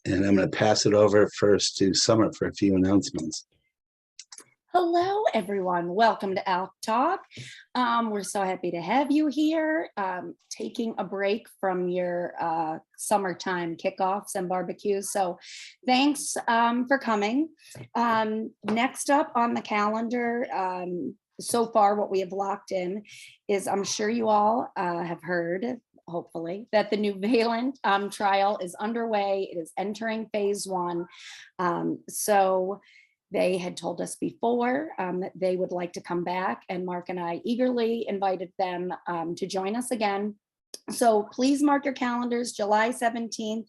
And I'm going to pass it over first to Summer for a few announcements. Hello, everyone. Welcome to ALKtALK. We're so happy to have you here, taking a break from your summertime kickoffs and barbecues. So thanks for coming. Next up on the calendar, so far what we have locked in is, I'm sure you all have heard, hopefully, that the Nuvalent trial is underway. It is entering phase 1. So they had told us before that they would like to come back, and Mark and I eagerly invited them to join us again. So please mark your calendars, July 17th.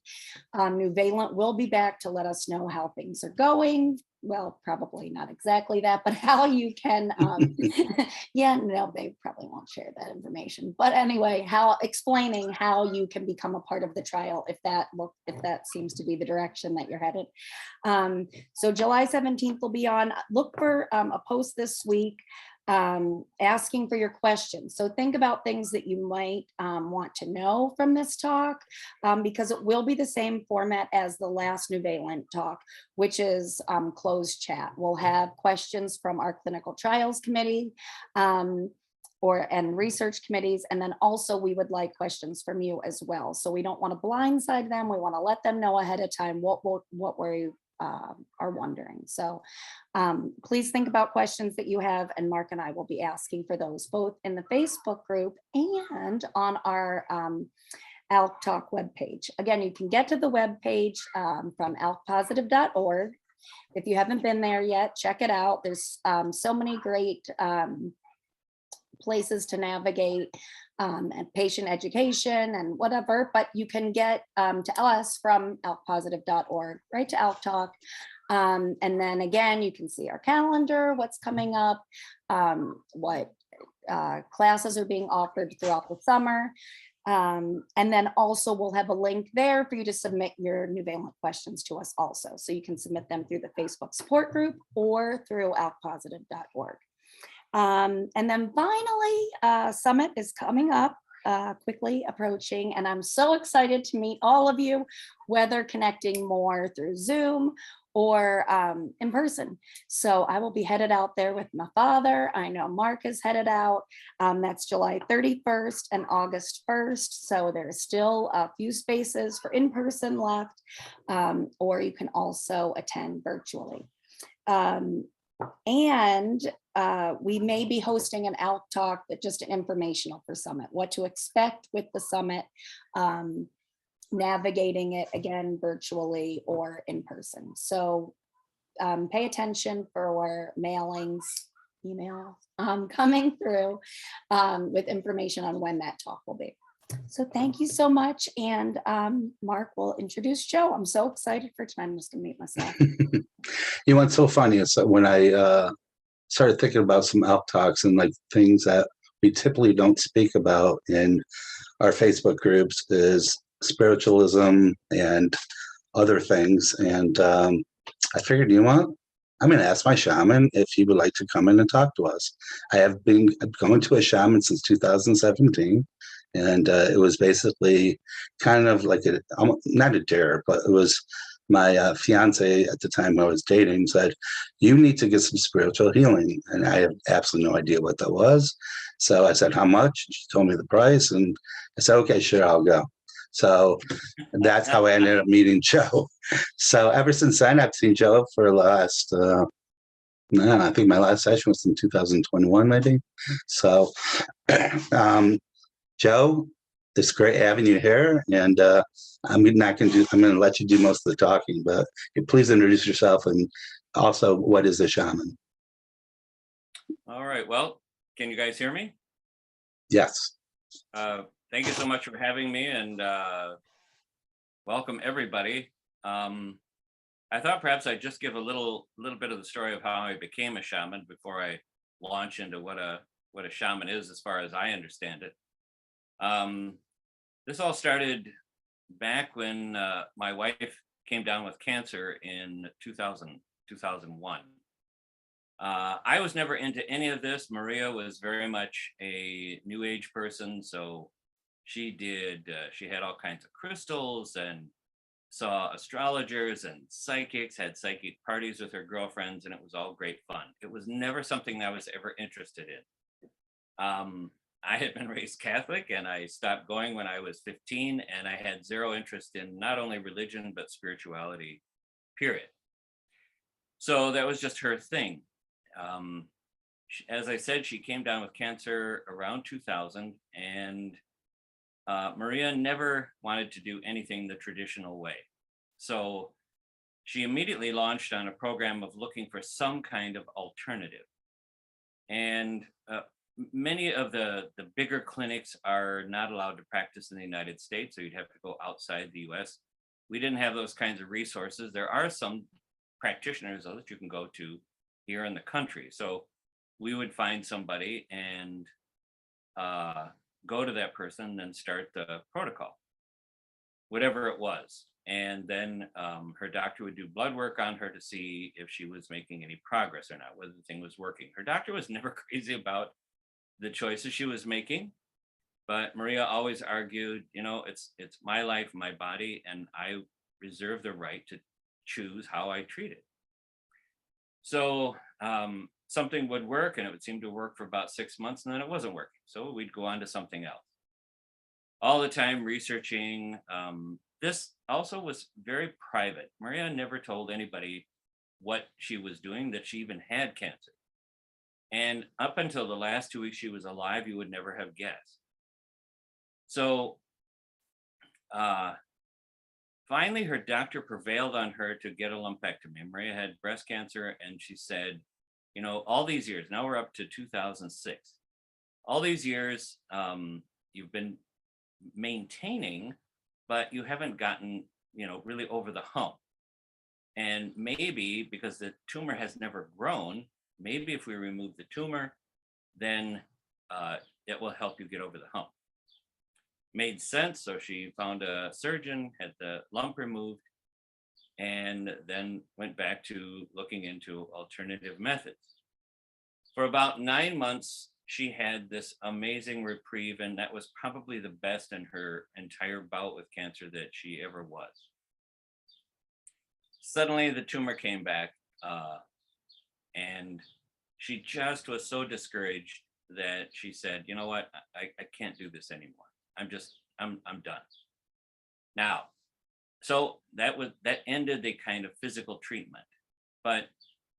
Nuvalent will be back to let us know how things are going. Well, probably not exactly that, but how you can, yeah, no, they probably won't share that information. But anyway, explaining how you can become a part of the trial if that seems to be the direction that you're headed. So July 17th will be on. Look for a post this week asking for your questions. So think about things that you might want to know from this talk, because it will be the same format as the last Nuvalent talk, which is closed chat. We'll have questions from our clinical trials committee and research committees. And then also we would like questions from you as well. So we don't want to blindside them. We want to let them know ahead of time what we are wondering. So please think about questions that you have, and Mark and I will be asking for those both in the Facebook group and on our ALKtALK webpage. Again, you can get to the webpage from ALK-positive.org. If you haven't been there yet, check it out. There's so many great places to navigate and patient education and whatever, but you can get to us from ALK-positive.org, right to ALKtALK. And then again, you can see our calendar, what's coming up, what classes are being offered throughout the summer. And then also we'll have a link there for you to submit your Nuvalent questions to us also. So you can submit them through the Facebook support group or through ALK-positive.org. And then finally, Summit is coming up, quickly approaching, and I'm so excited to meet all of you, whether connecting more through Zoom or in person. So I will be headed out there with my father. I know Mark is headed out. That's July 31st and August 1st. So there's still a few spaces for in-person left, or you can also attend virtually. And we may be hosting an ALKtALK, but just informational for Summit, what to expect with the Summit, navigating it again virtually or in person. So pay attention for mailings, email coming through with information on when that talk will be. So thank you so much. And Mark will introduce Joe. I'm so excited for tonight. I'm just gonna meet myself. You know what's so funny is that when I started thinking about some ALK-talks and like things that we typically don't speak about in our Facebook groups is spiritualism and other things. And I figured, you know what? I'm going to ask my shaman if he would like to come in and talk to us. I have been going to a shaman since 2017. And it was basically kind of like not a dare, but it was my fiance at the time I was dating said, you need to get some spiritual healing. And I had absolutely no idea what that was. So I said, how much? She told me the price. And I said, okay, sure, I'll go. So that's how I ended up meeting Joe. So ever since then, I've seen Joe for the last, I think my last session was in 2021, maybe. So Joe, it's great having you here, and I'm going to let you do most of the talking, but please introduce yourself and also what is a shaman? All right. Well, can you guys hear me? Yes. Thank you so much for having me, and welcome everybody. I thought perhaps I'd just give a little bit of the story of how I became a shaman before I launch into what a shaman is, as far as I understand it. This all started back when my wife came down with cancer in 2001. I was never into any of this. Maria was very much a New Age person, so she had all kinds of crystals and saw astrologers and psychics, had psychic parties with her girlfriends, and it was all great fun. It was never something I was ever interested in. I had been raised Catholic, and I stopped going when I was 15, and I had zero interest in not only religion, but spirituality, period. So that was just her thing. As I said, she came down with cancer around 2000, and Maria never wanted to do anything the traditional way. So she immediately launched on a program of looking for some kind of alternative. And many of the bigger clinics are not allowed to practice in the United States, so you'd have to go outside the US. We didn't have those kinds of resources. There are some practitioners, though, that you can go to here in the country. So we would find somebody and go to that person and start the protocol, whatever it was. And then her doctor would do blood work on her to see if she was making any progress or not, whether the thing was working. Her doctor was never crazy about the choices she was making, but Maria always argued, it's my life, my body, and I reserve the right to choose how I treat it. So something would work, and it would seem to work for about 6 months, and then it wasn't working. So we'd go on to something else. All the time researching. This also was very private. Maria never told anybody what she was doing, that she even had cancer. And up until the last 2 weeks she was alive, you would never have guessed. So finally, her doctor prevailed on her to get a lumpectomy. Maria had breast cancer, and she said, all these years, now we're up to 2006, all these years you've been maintaining, but you haven't gotten, really over the hump. And maybe because the tumor has never grown, maybe if we remove the tumor, then it will help you get over the hump. Made sense. So she found a surgeon, had the lump removed, and then went back to looking into alternative methods. For about 9 months, she had this amazing reprieve, and that was probably the best in her entire bout with cancer that she ever was. Suddenly, the tumor came back, and she just was so discouraged that she said, "You know what? I can't do this anymore. I'm done." Now, so that ended the kind of physical treatment. But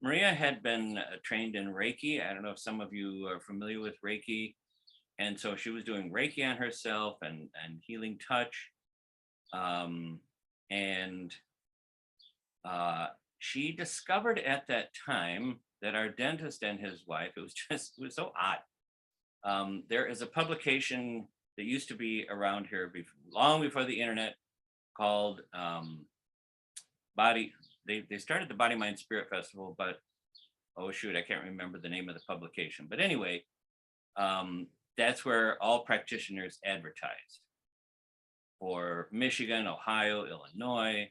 Maria had been trained in Reiki. I don't know if some of you are familiar with Reiki. And so she was doing Reiki on herself and healing touch. She discovered at that time that our dentist and his wife, it was so odd. There is a publication that used to be around here long before the internet called Body. They started the Body, Mind, Spirit Festival, but oh shoot, I can't remember the name of the publication. But anyway, that's where all practitioners advertised for Michigan, Ohio, Illinois.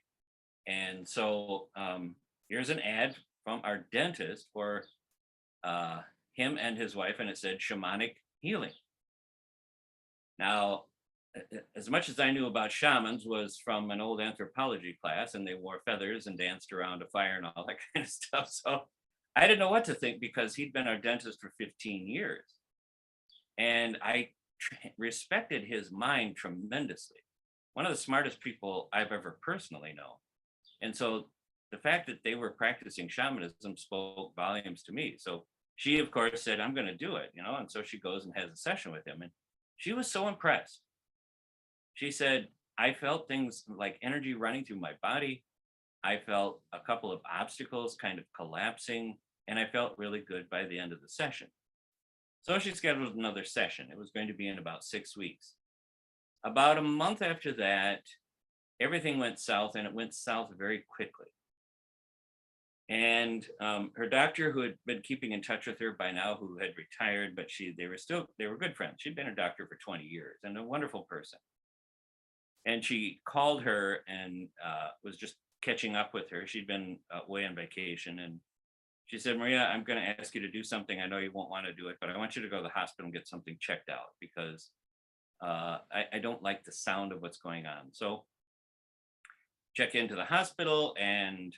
And so here's an ad from our dentist for him and his wife, and it said Shamanic healing. Now, as much as I knew about shamans was from an old anthropology class, and they wore feathers and danced around a fire and all that kind of stuff. So I didn't know what to think, because he'd been our dentist for 15 years. And I respected his mind tremendously. One of the smartest people I've ever personally known. And so the fact that they were practicing shamanism spoke volumes to me. So she, of course, said, "I'm going to do it," and so she goes and has a session with him. And she was so impressed. She said, "I felt things like energy running through my body. I felt a couple of obstacles kind of collapsing, and I felt really good by the end of the session." So she scheduled another session. It was going to be in about 6 weeks. About a month after that, everything went south, and it went south very quickly. And her doctor, who had been keeping in touch with her by now, who had retired, but they were good friends. She'd been her doctor for 20 years and a wonderful person. And she called her and was just catching up with her. She'd been away on vacation, and she said, "Maria, I'm going to ask you to do something. I know you won't want to do it, but I want you to go to the hospital and get something checked out, because I don't like the sound of what's going on." So check into the hospital, and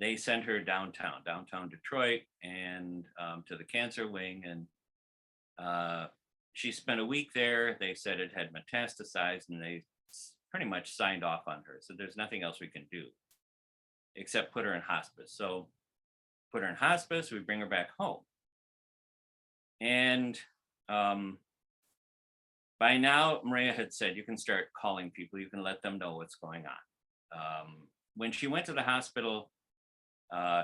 they sent her downtown Detroit, and to the cancer wing. And she spent a week there. They said it had metastasized, and they pretty much signed off on her. So there's nothing else we can do except put her in hospice. So put her in hospice, we bring her back home. And by now, Maria had said, you can start calling people, you can let them know what's going on. When she went to the hospital,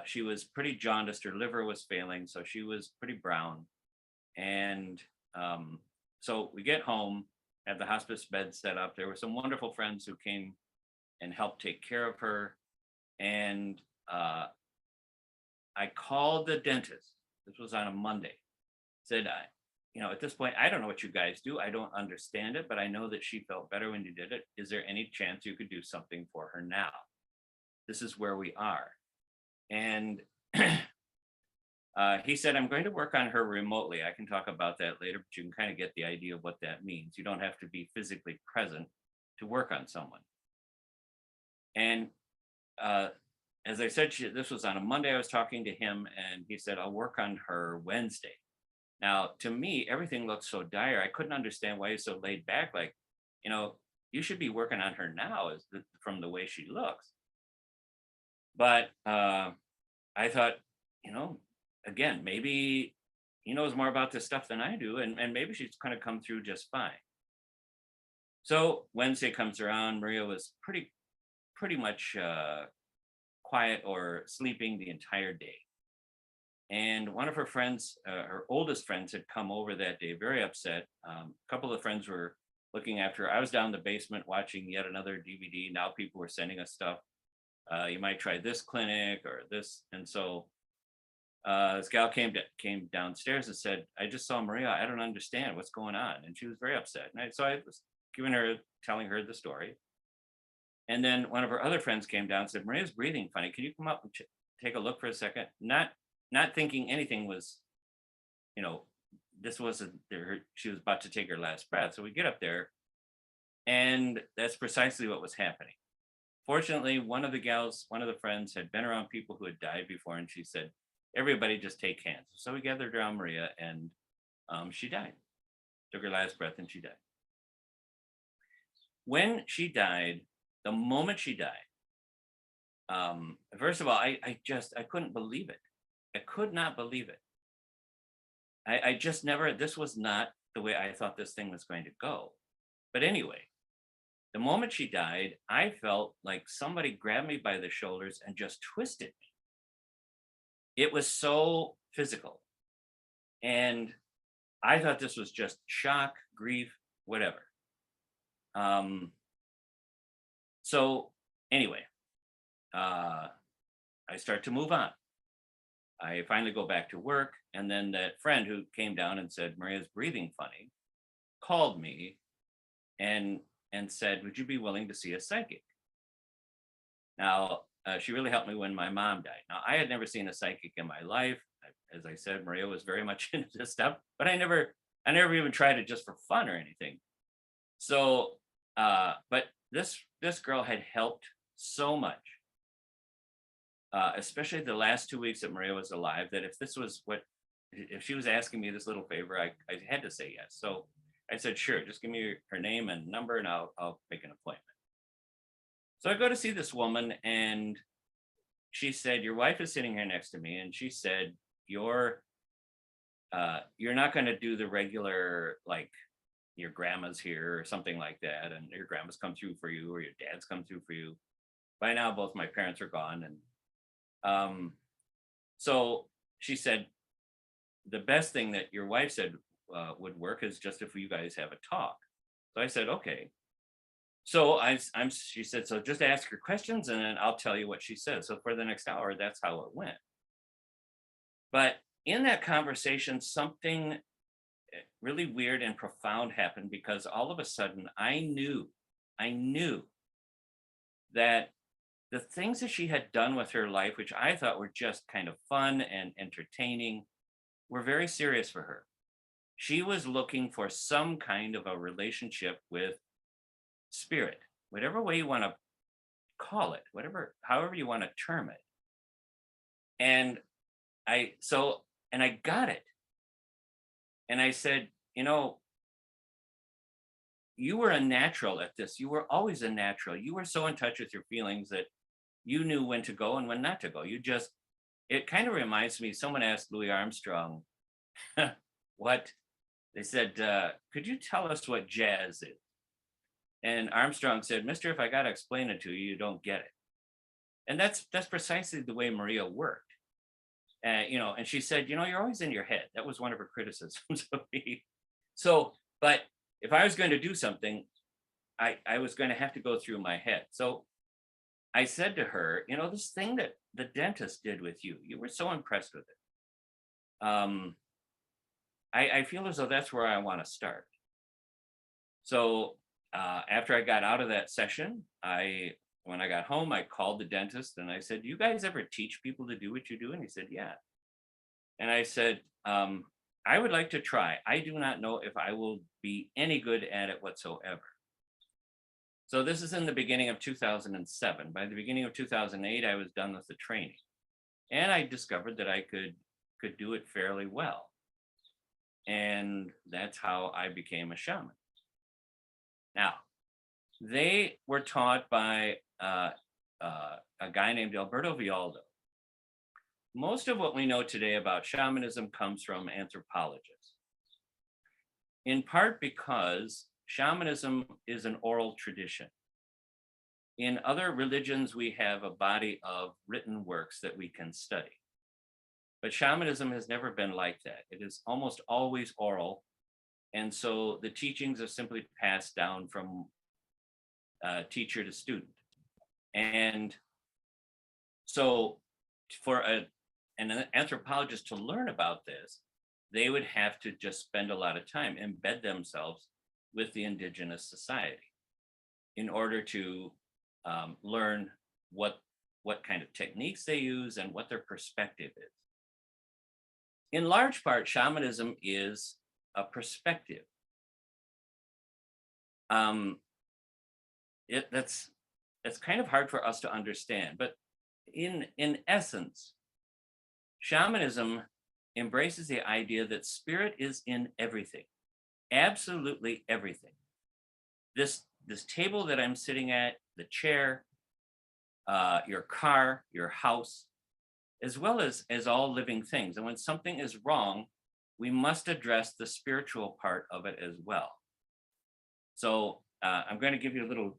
she was pretty jaundiced, her liver was failing, so she was pretty brown. And so we get home, have the hospice bed set up. There were some wonderful friends who came and helped take care of her. And I called the dentist. This was on a Monday. Said, at this point, I don't know what you guys do. I don't understand it, but I know that she felt better when you did it. Is there any chance you could do something for her now? This is where we are. And he said, I'm going to work on her remotely. I can talk about that later, but you can kind of get the idea of what that means. You don't have to be physically present to work on someone. And as I said, this was on a Monday. I was talking to him, and he said, I'll work on her Wednesday. Now, to me, everything looked so dire. I couldn't understand why he's so laid back. Like, you should be working on her now from the way she looks. But I thought, again, maybe he knows more about this stuff than I do, and maybe she's going to come through just fine. So Wednesday comes around. Maria was pretty much quiet or sleeping the entire day. And one of her friends, her oldest friends, had come over that day, very upset. A couple of friends were looking after her. I was down in the basement watching yet another DVD. Now people were sending us stuff. You might try this clinic or this. And so this gal came downstairs and said, I just saw Maria. I don't understand what's going on. And she was very upset. And so I was telling her the story. And then one of her other friends came down and said, Maria's breathing funny. Can you come up and take a look for a second? Not thinking anything was, this wasn't she was about to take her last breath. So we get up there, and that's precisely what was happening. Fortunately, one of the friends had been around people who had died before, and she said, everybody just take hands. So we gathered around Maria, and she died, took her last breath, and she died. When she died, the moment she died, first of all, I couldn't believe it. I could not believe it. I just never, this was not the way I thought this thing was going to go. But anyway, the moment she died, I felt like somebody grabbed me by the shoulders and just twisted me. It was so physical. And I thought this was just shock, grief, whatever. So anyway, I start to move on. I finally go back to work, and then that friend who came down and said, Maria's breathing funny, called me and said, would you be willing to see a psychic? Now, she really helped me when my mom died. Now, I had never seen a psychic in my life. As I said, Maria was very much into this stuff, but I never even tried it just for fun or anything. So, but this girl had helped so much. Especially the last 2 weeks that Maria was alive, that if she was asking me this little favor, I had to say yes. So I said, sure, just give me her name and number, and I'll make an appointment. So I go to see this woman, and she said, your wife is sitting here next to me, and she said, you're not going to do the regular, like, your grandma's here or something like that, and your grandma's come through for you, or your dad's come through for you. By now, both my parents are gone, and so she said, the best thing that your wife said would work is just if you guys have a talk. So I said, okay. So she said, so just ask her questions and then I'll tell you what she said. So for the next hour, that's how it went. But in that conversation, something really weird and profound happened, because all of a sudden I knew that the things that she had done with her life, which I thought were just kind of fun and entertaining, were very serious for her. She was looking for some kind of a relationship with spirit, whatever way you want to call it, whatever, however you want to term it. And I got it. And I said, you know, you were a natural at this. You were always a natural. You were so in touch with your feelings that you knew when to go and when not to go. It kind of reminds me, someone asked Louis Armstrong what, they said, could you tell us what jazz is? And Armstrong said, mister, if I got to explain it to you, you don't get it. And that's precisely the way Maria worked. You know, and she said, you know, you're always in your head. That was one of her criticisms of me. So, but if I was going to do something, I was going to have to go through my head. So I said to her, you know, this thing that the dentist did with you, you were so impressed with it. I feel as though that's where I want to start. So after I got out of that session, when I got home, I called the dentist and I said, do you guys ever teach people to do what you do? And he said, yeah. And I said, I would like to try. I do not know if I will be any good at it whatsoever. So this is in the beginning of 2007. By the beginning of 2008, I was done with the training. And I discovered that I could do it fairly well. And that's how I became a shaman. Now, they were taught by a guy named Alberto Villoldo. Most of what we know today about shamanism comes from anthropologists, in part because shamanism is an oral tradition. In other religions, we have a body of written works that we can study. But shamanism has never been like that. It is almost always oral. And so the teachings are simply passed down from teacher to student. And so for an anthropologist to learn about this, they would have to just spend a lot of time, embed themselves with the indigenous society in order to learn what kind of techniques they use and what their perspective is. In large part, shamanism is a perspective. That's kind of hard for us to understand, but in essence, shamanism embraces the idea that spirit is in everything, absolutely everything. This table that I'm sitting at, the chair, your car, your house, as well as all living things. And when something is wrong, we must address the spiritual part of it as well. So I'm going to give you a little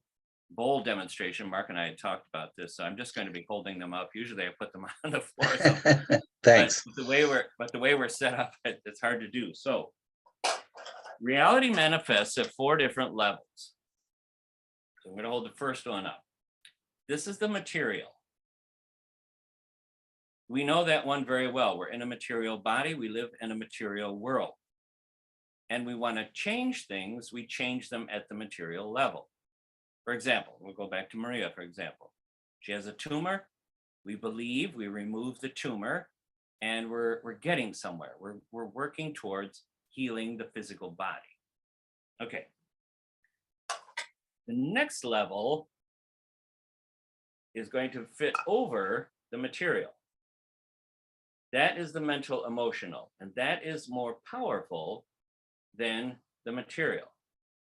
bowl demonstration. Mark and I had talked about this, so I'm just going to be holding them up. Usually I put them on the floor. So, Thanks. But the way we're set up, it's hard to do. So reality manifests at 4 different levels. So I'm going to hold the first one up. This is the material. We know that one very well. We're in a material body. We live in a material world. And we want to change things. We change them at the material level. For example, we'll go back to Maria, for example. She has a tumor. We believe we remove the tumor and we're getting somewhere. We're working towards healing the physical body. Okay. The next level is going to fit over the material. That is the mental emotional, and that is more powerful than the material.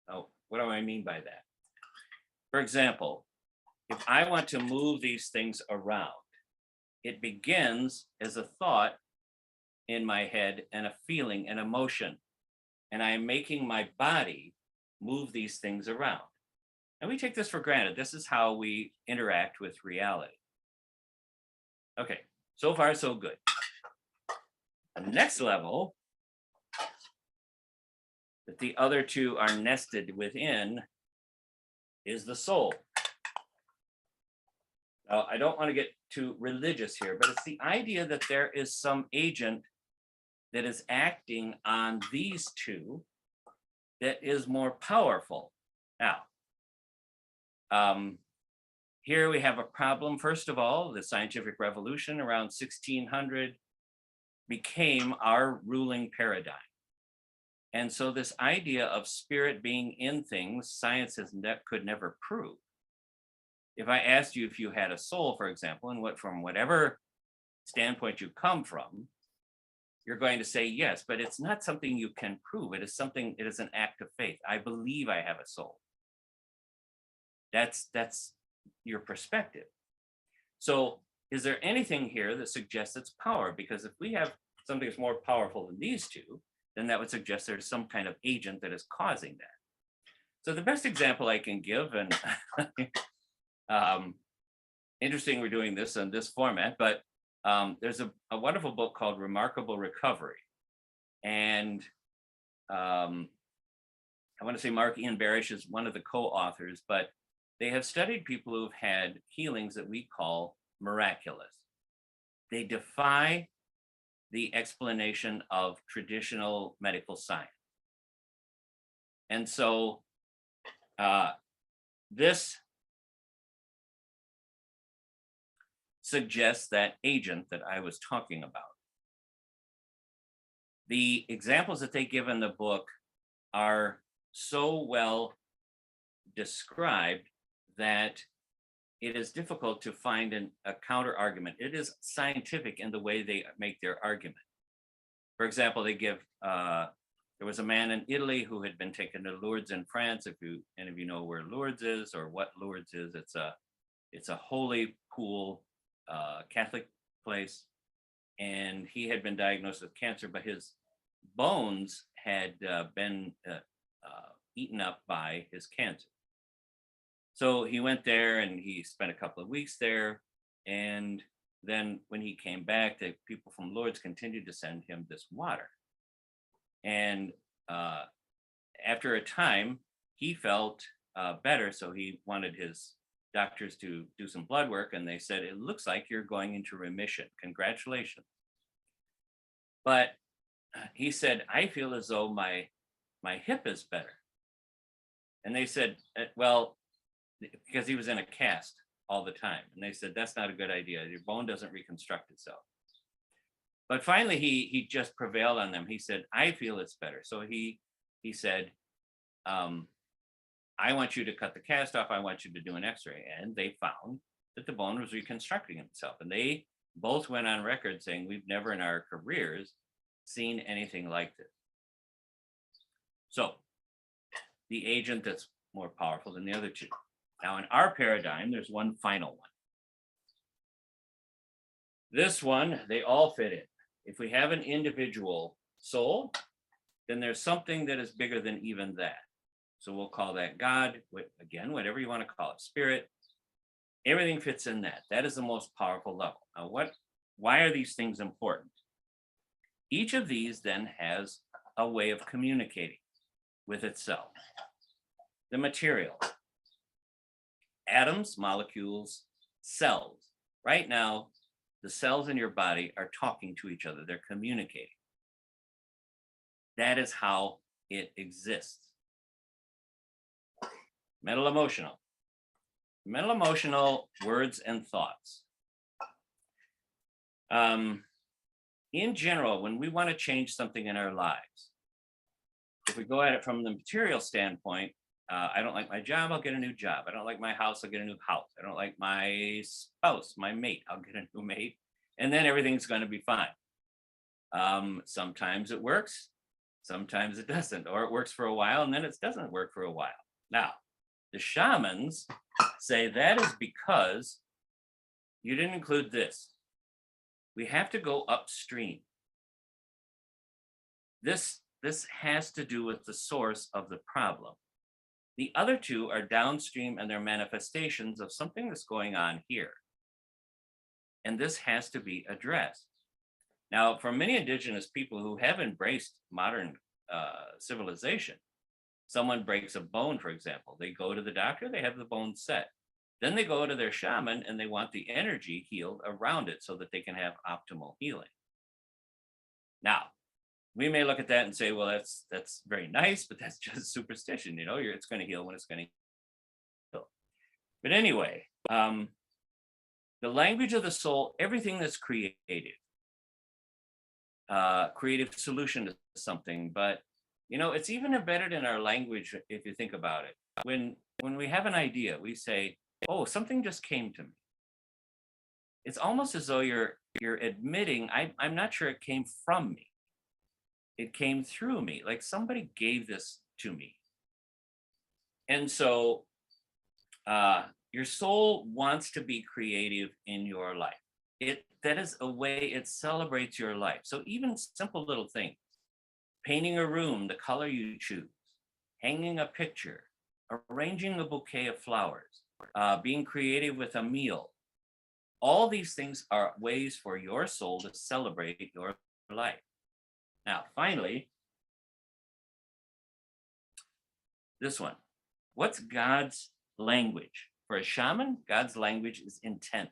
Now, what do I mean by that? For example, if I want to move these things around, it begins as a thought in my head and a feeling, an emotion, and I am making my body move these things around. And we take this for granted. This is how we interact with reality. Okay, so far so good. The next level that the other two are nested within is the soul. Now, I don't want to get too religious here, but it's the idea that there is some agent that is acting on these two that is more powerful. Now, here we have a problem. First of all, the scientific revolution around 1600 became our ruling paradigm. And so this idea of spirit being in things, science could never prove. if I asked you if you had a soul, for example, and what from whatever standpoint you come from, you're going to say yes, but it's not something you can prove. It is an act of faith. I believe I have a soul. That's your perspective. So is there anything here that suggests it's power? Because if we have something that's more powerful than these two, then that would suggest there's some kind of agent that is causing that. So the best example I can give, and interesting we're doing this in this format, but there's a wonderful book called Remarkable Recovery. And I want to say Mark Ian Barish is one of the co-authors, but they have studied people who've had healings that we call miraculous. They defy the explanation of traditional medical science. And so this suggests that agent that I was talking about. The examples that they give in the book are so well described that it is difficult to find a counter argument. It is scientific in the way they make their argument. For example, they give, there was a man in Italy who had been taken to Lourdes in France. If any of you know where Lourdes is or what Lourdes is, it's a holy pool, Catholic place. And he had been diagnosed with cancer, but his bones had been eaten up by his cancer. So he went there and he spent a couple of weeks there. And then when he came back, the people from Lourdes continued to send him this water. And after a time, he felt better. So he wanted his doctors to do some blood work. And they said, it looks like you're going into remission. Congratulations. But he said, I feel as though my hip is better. And they said, well, because he was in a cast all the time. And they said, that's not a good idea. Your bone doesn't reconstruct itself. But finally, he just prevailed on them. He said, I feel it's better. So he said, I want you to cut the cast off. I want you to do an x-ray. And they found that the bone was reconstructing itself. And they both went on record saying, we've never in our careers seen anything like this. So the agent that's more powerful than the other two. Now, in our paradigm, there's one final one. This one, they all fit in. If we have an individual soul, then there's something that is bigger than even that. So we'll call that God, again, whatever you want to call it, spirit. Everything fits in that. That is the most powerful level. Now, why are these things important? Each of these then has a way of communicating with itself. The material. Atoms, molecules, cells. Right now, the cells in your body are talking to each other. They're communicating. That is how it exists. Mental emotional. Mental emotional words and thoughts. In general, when we want to change something in our lives, if we go at it from the material standpoint, I don't like my job, I'll get a new job. I don't like my house, I'll get a new house. I don't like my spouse, my mate, I'll get a new mate. And then everything's going to be fine. Sometimes it works, sometimes it doesn't, or it works for a while and then it doesn't work for a while. Now, the shamans say that is because you didn't include this. We have to go upstream. This has to do with the source of the problem. The other two are downstream and they're manifestations of something that's going on here. And this has to be addressed. Now, for many indigenous people who have embraced modern civilization, someone breaks a bone, for example, they go to the doctor, they have the bone set. Then they go to their shaman and they want the energy healed around it so that they can have optimal healing. Now, we may look at that and say, well, that's very nice, but that's just superstition. You know, it's going to heal when it's going to heal. But anyway, the language of the soul, everything that's creative solution to something, but you know, it's even embedded in our language if you think about it. When we have an idea, we say, oh, something just came to me. It's almost as though you're admitting, I'm not sure it came from me. It came through me, like somebody gave this to me. And so your soul wants to be creative in your life. That is a way it celebrates your life. So even simple little things, painting a room the color you choose, hanging a picture, arranging a bouquet of flowers, being creative with a meal. All these things are ways for your soul to celebrate your life. Now, finally, this one. What's God's language? For a shaman, God's language is intent.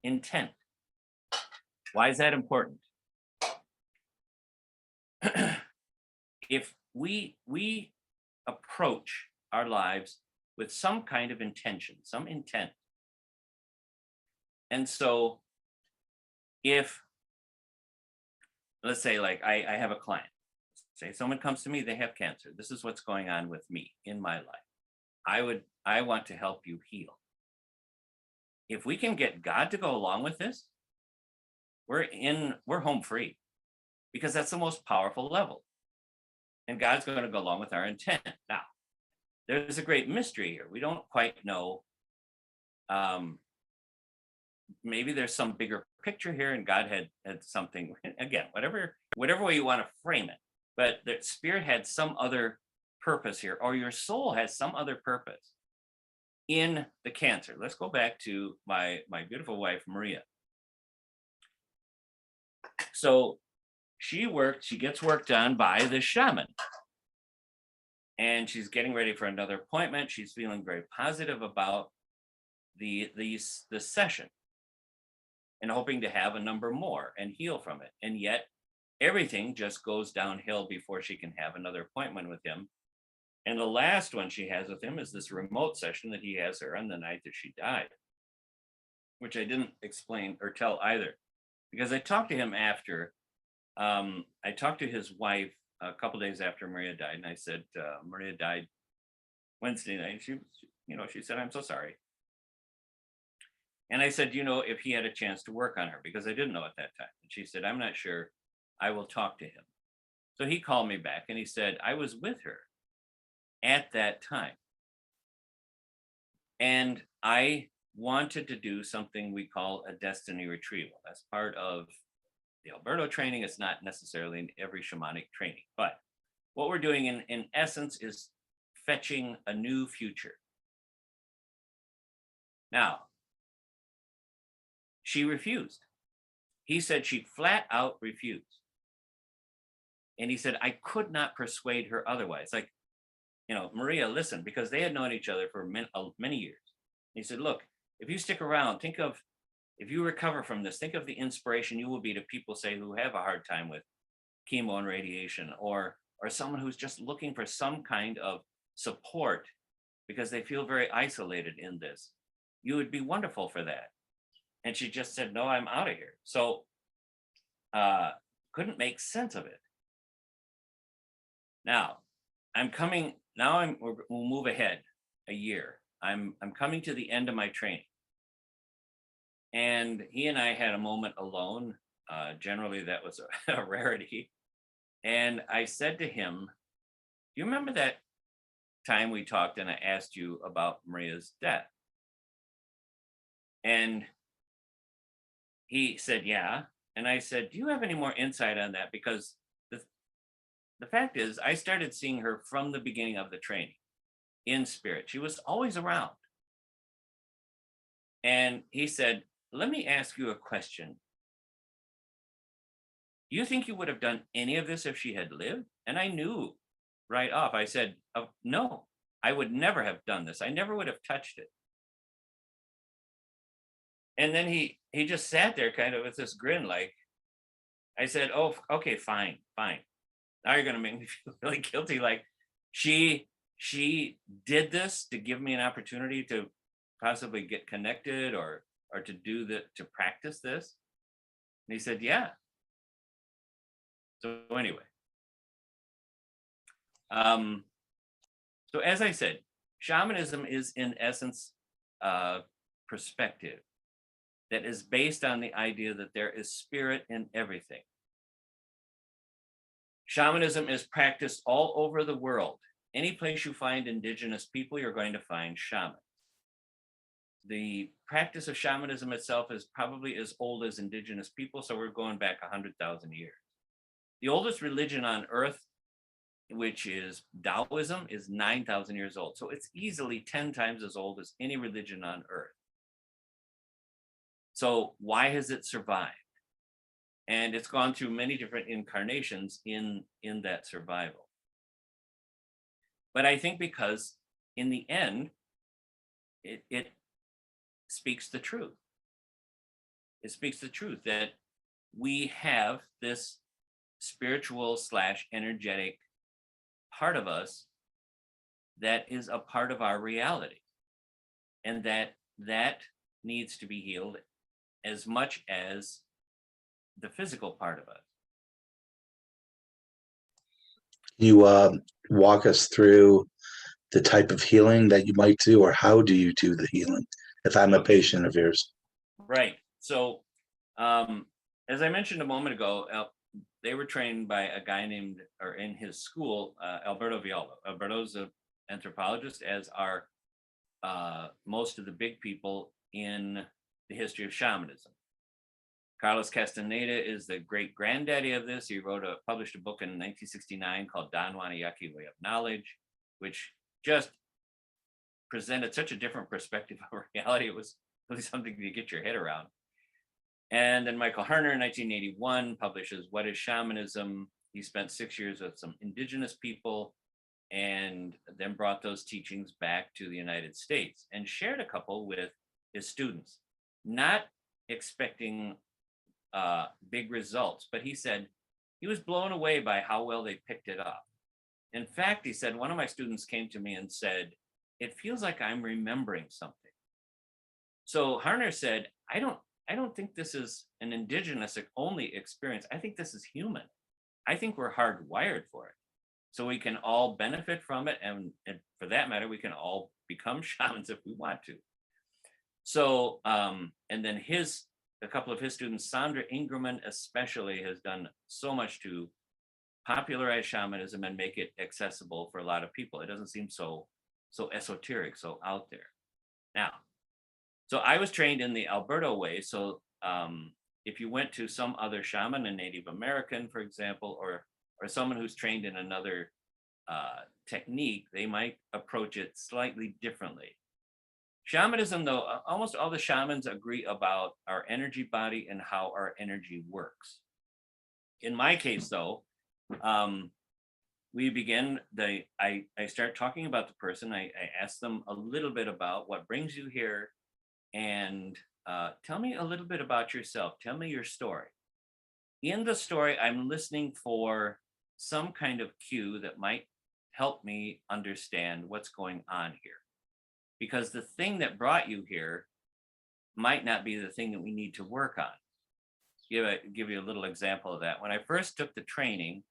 Intent. Why is that important? If we approach our lives with some kind of intention, some intent. And so if, let's say like I have a client, say someone comes to me, they have cancer. This is what's going on with me in my life. I want to help you heal. If we can get God to go along with this, we're home free, because that's the most powerful level. And God's going to go along with our intent. Now, there's a great mystery here. We don't quite know. Maybe there's some bigger picture here, and God had something, again, whatever way you want to frame it. But the spirit had some other purpose here, or your soul has some other purpose in the cancer. Let's go back to my beautiful wife, Maria. So she gets work done by the shaman. And she's getting ready for another appointment. She's feeling very positive about the session and hoping to have a number more and heal from it. And yet everything just goes downhill before she can have another appointment with him. And the last one she has with him is this remote session that he has her on the night that she died, which I didn't explain or tell either, because I talked to him after. I talked to his wife a couple days after Maria died, and I said, Maria died Wednesday night. She said, I'm so sorry. And I said, if he had a chance to work on her, because I didn't know at that time. And she said, I'm not sure. I will talk to him. So he called me back and he said, I was with her at that time. And I wanted to do something we call a destiny retrieval. That's part of the Alberto training. It's not necessarily in every shamanic training, but what we're doing in essence is fetching a new future. Now, she refused. He said she flat out refused. And he said, I could not persuade her otherwise. Like, Maria, listen, because they had known each other for many years. He said, look, if you stick around, if you recover from this, think of the inspiration you will be to people, say, who have a hard time with chemo and radiation, or someone who's just looking for some kind of support because they feel very isolated in this. You would be wonderful for that. And she just said, no, I'm out of here. So couldn't make sense of it. Now, we'll move ahead a year. I'm coming to the end of my training. And he and I had a moment alone. Generally, that was a rarity. And I said to him, do you remember that time we talked and I asked you about Maria's death? And he said, yeah. And I said, do you have any more insight on that? Because the fact is, I started seeing her from the beginning of the training in spirit. She was always around. And he said, let me ask you a question. Do you think you would have done any of this if she had lived? And I knew right off. I said, no, I would never have done this. I never would have touched it. And then he just sat there kind of with this grin, like, I said, oh, okay, fine. Now you're going to make me feel really guilty. Like she did this to give me an opportunity to possibly get connected or to practice this. And he said, yeah. So anyway, so as I said, shamanism is in essence perspective that is based on the idea that there is spirit in everything. Shamanism is practiced all over the world. Any place you find indigenous people, you're going to find shamans. The practice of shamanism itself is probably as old as indigenous people, so we're going back 100,000 years. The oldest religion on earth, which is Taoism, is 9,000 years old. So it's easily 10 times as old as any religion on earth. So why has it survived? And it's gone through many different incarnations in that survival. But I think because in the end, it speaks the truth. It speaks the truth that we have this spiritual / energetic part of us that is a part of our reality, and that needs to be healed as much as the physical part of us. You walk us through the type of healing that you might do, or how do you do the healing if I'm a patient of yours? Right. So as I mentioned a moment ago, they were trained by a guy named, or in his school, Alberto Villalba. Alberto's an anthropologist, as are most of the big people in the history of shamanism. Carlos Castaneda is the great granddaddy of this. He published a book in 1969 called Don Wanayaki Way of Knowledge, which just presented such a different perspective of reality. It was really something to get your head around. And then Michael Herner in 1981 publishes What is Shamanism? He spent 6 years with some indigenous people and then brought those teachings back to the United States and shared a couple with his students, not expecting big results, but he said he was blown away by how well they picked it up. In fact, he said, one of my students came to me and said, it feels like I'm remembering something. So Harner said, I don't think this is an indigenous only experience. I think this is human. I think we're hardwired for it. So we can all benefit from it. And for that matter, we can all become shamans if we want to. So, and then a couple of his students, Sandra Ingerman especially, has done so much to popularize shamanism and make it accessible for a lot of people. It doesn't seem so esoteric, so out there. Now, so I was trained in the Alberto way. So if you went to some other shaman, a Native American, for example, or someone who's trained in another technique, they might approach it slightly differently. Shamanism, though, almost all the shamans agree about our energy body and how our energy works. In my case, though, we begin, I start talking about the person. I ask them a little bit about what brings you here, and tell me a little bit about yourself. Tell me your story. In the story, I'm listening for some kind of cue that might help me understand what's going on here. Because the thing that brought you here might not be the thing that we need to work on. Give you a little example of that. When I first took the training,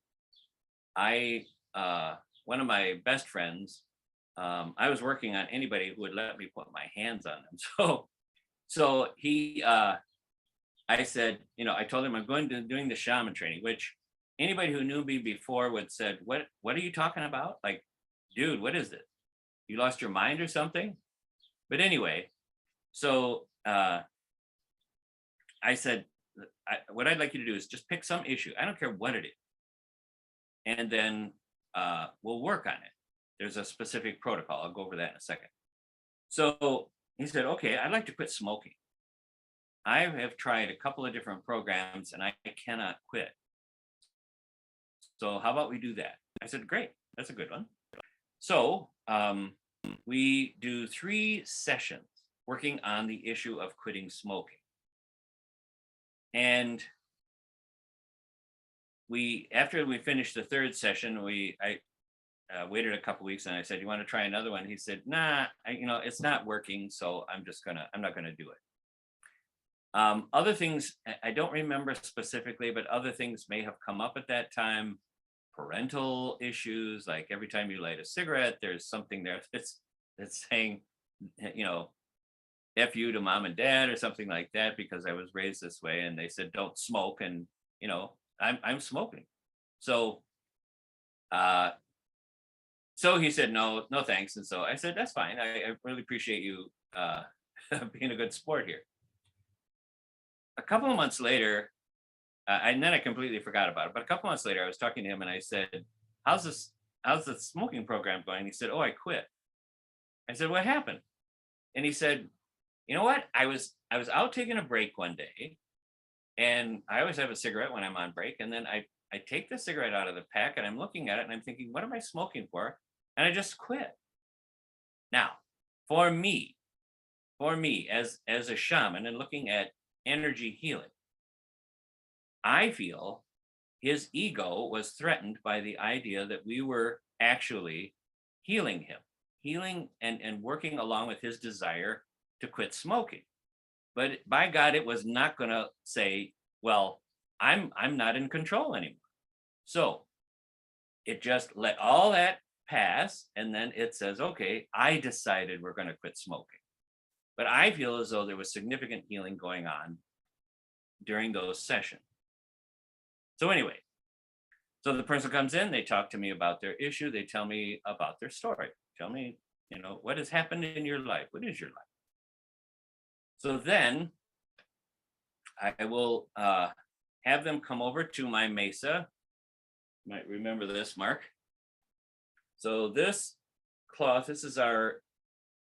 one of my best friends, I was working on anybody who would let me put my hands on them. So he, I said, I told him I'm doing the shaman training, which anybody who knew me before would said, what are you talking about? Like, dude, what is this? You lost your mind or something? But anyway, so I said, what I'd like you to do is just pick some issue. I don't care what it is. And then we'll work on it. There's a specific protocol. I'll go over that in a second. So he said, okay, I'd like to quit smoking. I have tried a couple of different programs and I cannot quit. So how about we do that? I said, great, that's a good one. So we do 3 sessions working on the issue of quitting smoking. And after we finished the 3rd session, I waited a couple weeks and I said, you want to try another one? He said, nah, it's not working. So I'm not going to do it. Other things, I don't remember specifically, but other things may have come up at that time. Parental issues, like every time you light a cigarette, there's something there that's saying, F you to mom and dad or something like that because I was raised this way. And they said, don't smoke. And, you know, I'm smoking. So, so he said, no, thanks. And so I said, that's fine. I really appreciate you being a good sport here. A couple of months later, and then I completely forgot about it. But a couple months later, I was talking to him and I said, how's the smoking program going? He said, oh, I quit. I said, what happened? And he said, you know what? I was out taking a break one day, and I always have a cigarette when I'm on break. And then I take the cigarette out of the pack and I'm looking at it and I'm thinking, what am I smoking for? And I just quit. Now, for me as a shaman and looking at energy healing, I feel his ego was threatened by the idea that we were actually healing him, and working along with his desire to quit smoking. But by God, it was not going to say, well, I'm not in control anymore. So it just let all that pass. And then it says, okay, I decided we're going to quit smoking. But I feel as though there was significant healing going on during those sessions. So anyway, so the person comes in, they talk to me about their issue. They tell me about their story. Tell me, you know, what has happened in your life? What is your life? So then I will have them come over to my mesa. You might remember this, Mark. So this cloth, this is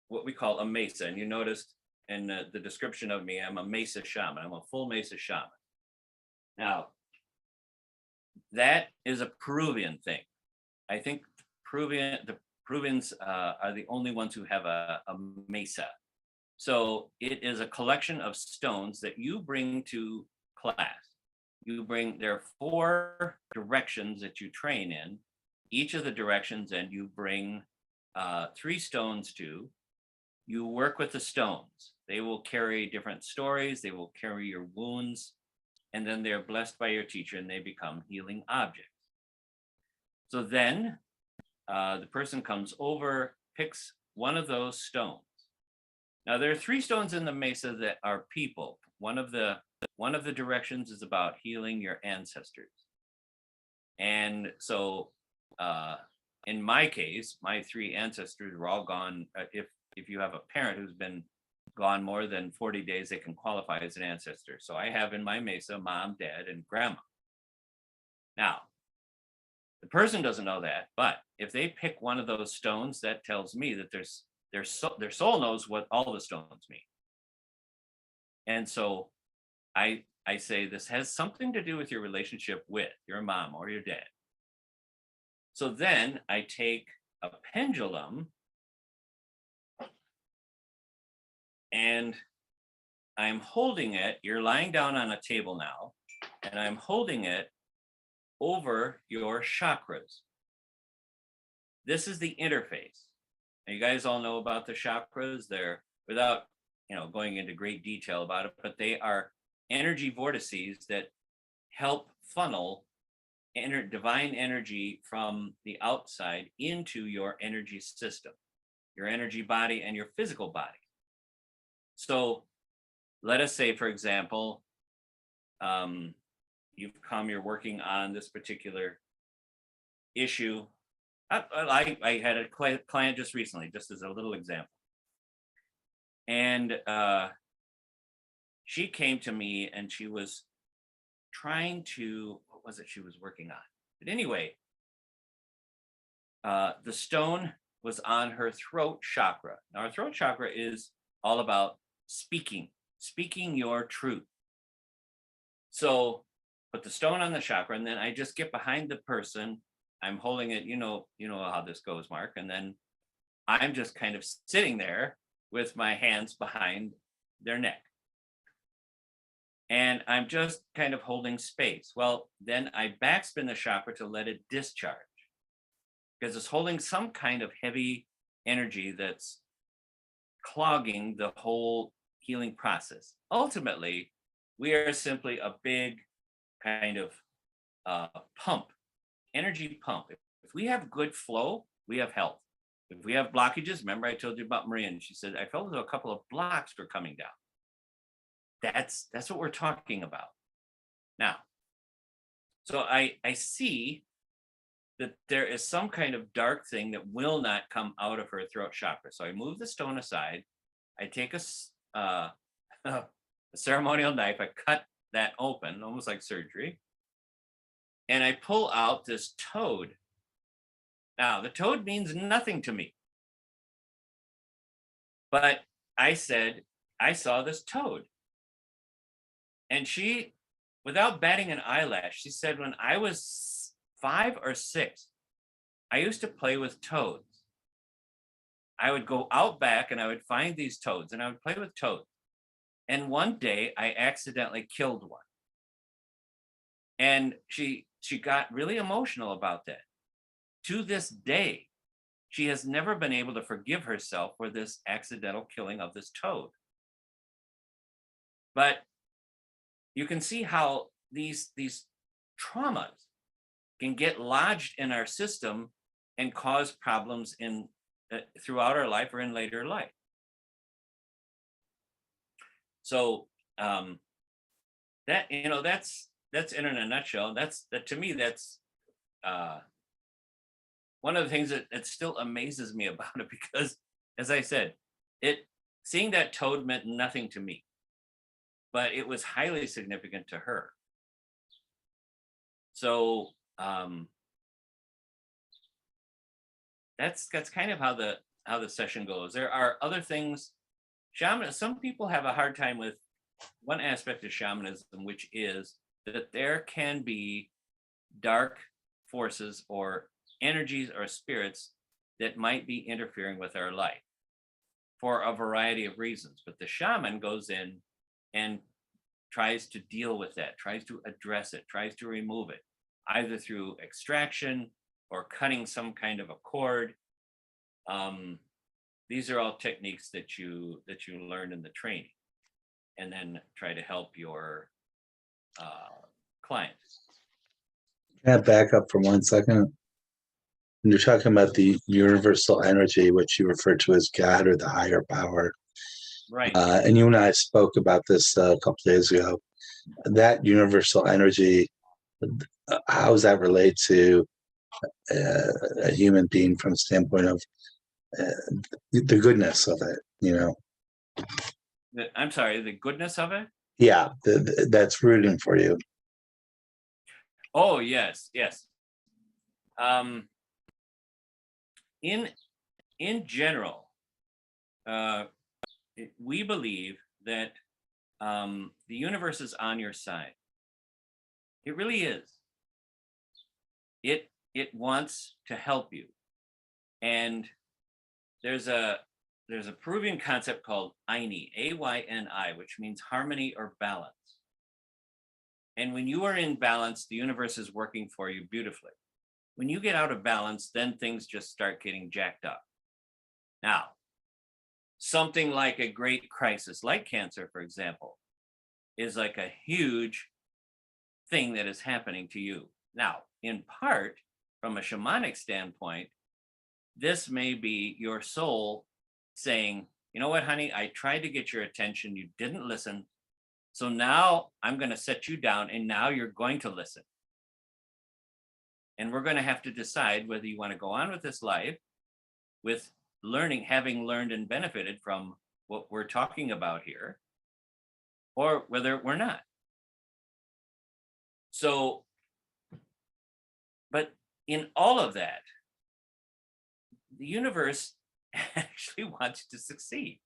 what we call a mesa. And you noticed in the description of me, I'm a Mesa Shaman. I'm a full Mesa Shaman. Now, that is a Peruvian thing. I think the Peruvians are the only ones who have a mesa. So it is a collection of stones that you bring to class. There are 4 directions that you train in, each of the directions, and you bring 3 stones to. You work with the stones. They will carry different stories. They will carry your wounds. And then they're blessed by your teacher and they become healing objects. So then the person comes over, picks one of those stones. Now there are 3 stones in the mesa that are people. One of the directions is about healing your ancestors. And so in my case, my 3 ancestors were all gone. If you have a parent who's been gone more than 40 days, they can qualify as an ancestor. So I have in my mesa mom, dad, and grandma. Now, the person doesn't know that, but if they pick one of those stones, that tells me that their soul knows what all the stones mean. And so I say this has something to do with your relationship with your mom or your dad. So then I take a pendulum and I'm holding it. You're lying down on a table now, and I'm holding it over your chakras. This is the interface. Now, you guys all know about the chakras. They're, without going into great detail about it, but they are energy vortices that help funnel divine energy from the outside into your energy system, your energy body and your physical body. So let us say, for example, you're working on this particular issue. I had a client just recently, just as a little example. And she came to me and she was trying to, what was it she was working on? But anyway, the stone was on her throat chakra. Now, our throat chakra is all about speaking your truth. So put the stone on the chakra, and then I just get behind the person. I'm holding it, you know how this goes, Mark. And then I'm just kind of sitting there with my hands behind their neck. And I'm just kind of holding space. Well, then I backspin the chakra to let it discharge, because it's holding some kind of heavy energy that's clogging the whole healing process. Ultimately, we are simply a big kind of pump, energy pump. If we have good flow, we have health. If we have blockages, remember I told you about Maria, and she said, I felt as though a couple of blocks were coming down. That's what we're talking about. Now, so I see that there is some kind of dark thing that will not come out of her throat chakra. So I move the stone aside. I take a ceremonial knife. I cut that open, almost like surgery. And I pull out this toad. Now, the toad means nothing to me. But I said, I saw this toad. And she, without batting an eyelash, she said, when I was 5 or 6, I used to play with toads. I would go out back and I would find these toads and I would play with toads. And one day I accidentally killed one. And she got really emotional about that. To this day, she has never been able to forgive herself for this accidental killing of this toad. But you can see how these traumas can get lodged in our system and cause problems in throughout our life or in later life. So that, you know, that's in a nutshell. That to me, that's one of the things that still amazes me about it, because as I said, seeing that toad meant nothing to me, but it was highly significant to her. So that's kind of how the session goes. There are other things. Some people have a hard time with one aspect of shamanism, which is that there can be dark forces or energies or spirits that might be interfering with our life for a variety of reasons. But the shaman goes in and tries to deal with that, tries to address it, tries to remove it, either through extraction or cutting some kind of a cord. These are all techniques that you learn in the training, and then try to help your client. Can I back up for 1 second? When you're talking about the universal energy, which you refer to as God or the higher power, Right. And you and I spoke about this a couple days ago. That universal energy, how does that relate to a human being from the standpoint of the goodness of it? You know? I'm sorry, the goodness of it? Yeah, that's rooting for you. Oh, yes. In general, we believe that the universe is on your side. It really is. It wants to help you. And there's a Peruvian concept called Ayni, A-Y-N-I, which means harmony or balance. And when you are in balance, the universe is working for you beautifully. When you get out of balance, then things just start getting jacked up. Now, something like a great crisis, like cancer, for example, is like a huge thing that is happening to you. Now, in part, from a shamanic standpoint, this may be your soul saying, you know what, honey, I tried to get your attention. You didn't listen. So now I'm going to set you down, and now you're going to listen. And we're going to have to decide whether you want to go on with this life with learning, having learned and benefited from what we're talking about here, or whether we're not. So, but in all of that, the universe actually wants you to succeed.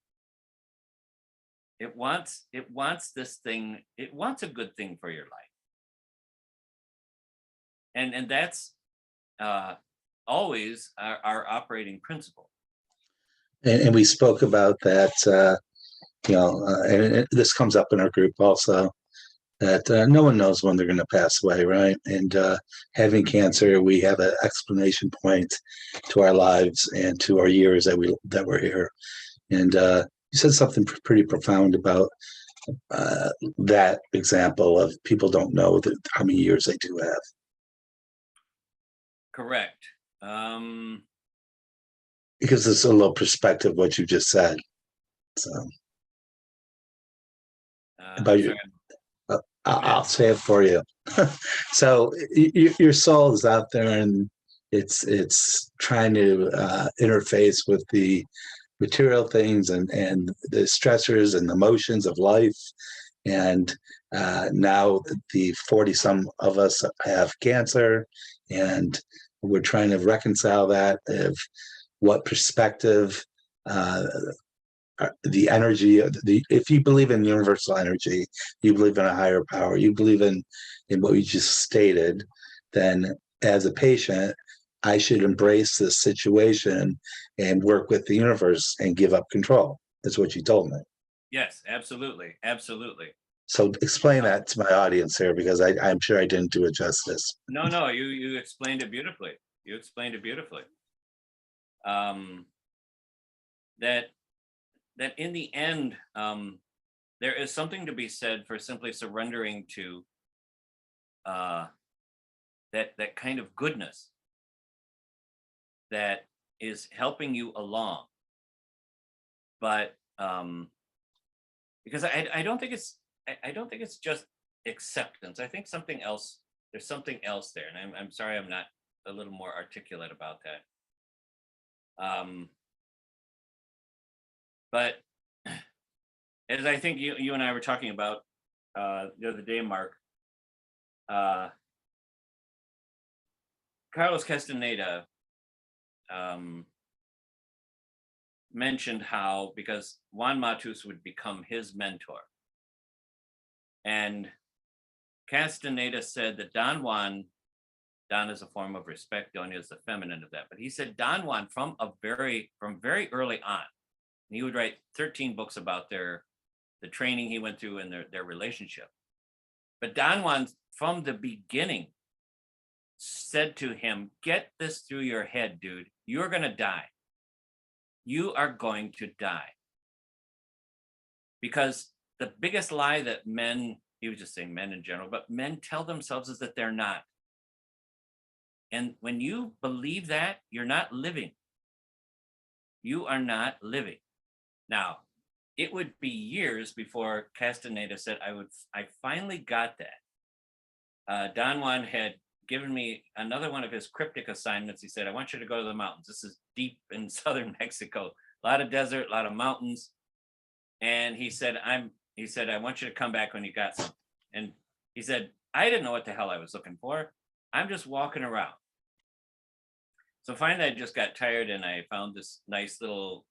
It wants this thing, it wants a good thing for your life. And that's always our operating principle. And we spoke about that, and this comes up in our group also, that no one knows when they're going to pass away, right? And having cancer, we have an explanation point to our lives and to our years that we're here. And you said something pretty profound about that example of people don't know how many years they do have. Correct. because it's a little perspective what you just said. So about your, sorry. I'll say it for you. So your soul is out there, and it's trying to interface with the material things and the stressors and emotions of life. And now the 40 some of us have cancer, and we're trying to reconcile that of what perspective, the energy of the, if you believe in universal energy, you believe in a higher power, you believe in what you just stated, then as a patient, I should embrace this situation and work with the universe and give up control. That's what you told me. Yes, absolutely. Absolutely. So explain that to my audience here, because I'm sure I didn't do it justice. No, you explained it beautifully. You explained it beautifully. That in the end, there is something to be said for simply surrendering to that kind of goodness that is helping you along. But because I don't think it's just acceptance. I think something else. There's something else there, and I'm sorry I'm not a little more articulate about that. But as I think you and I were talking about the other day, Mark, Carlos Castaneda mentioned how, because Juan Matus would become his mentor, and Castaneda said that Don is a form of respect, Doña is the feminine of that, but he said Don Juan from very early on, he would write 13 books about the training he went through and their relationship. But Don Juan from the beginning said to him, get this through your head, dude, you're gonna die. You are going to die. Because the biggest lie that men, he was just saying men in general, but men tell themselves is that they're not. And when you believe that, you're not living. You are not living. Now, it would be years before Castaneda said, I finally got that. Don Juan had given me another one of his cryptic assignments. He said, I want you to go to the mountains. This is deep in southern Mexico, a lot of desert, a lot of mountains. And he said, I want you to come back when you got something. And he said, I didn't know what the hell I was looking for. I'm just walking around. So finally, I just got tired, and I found this nice little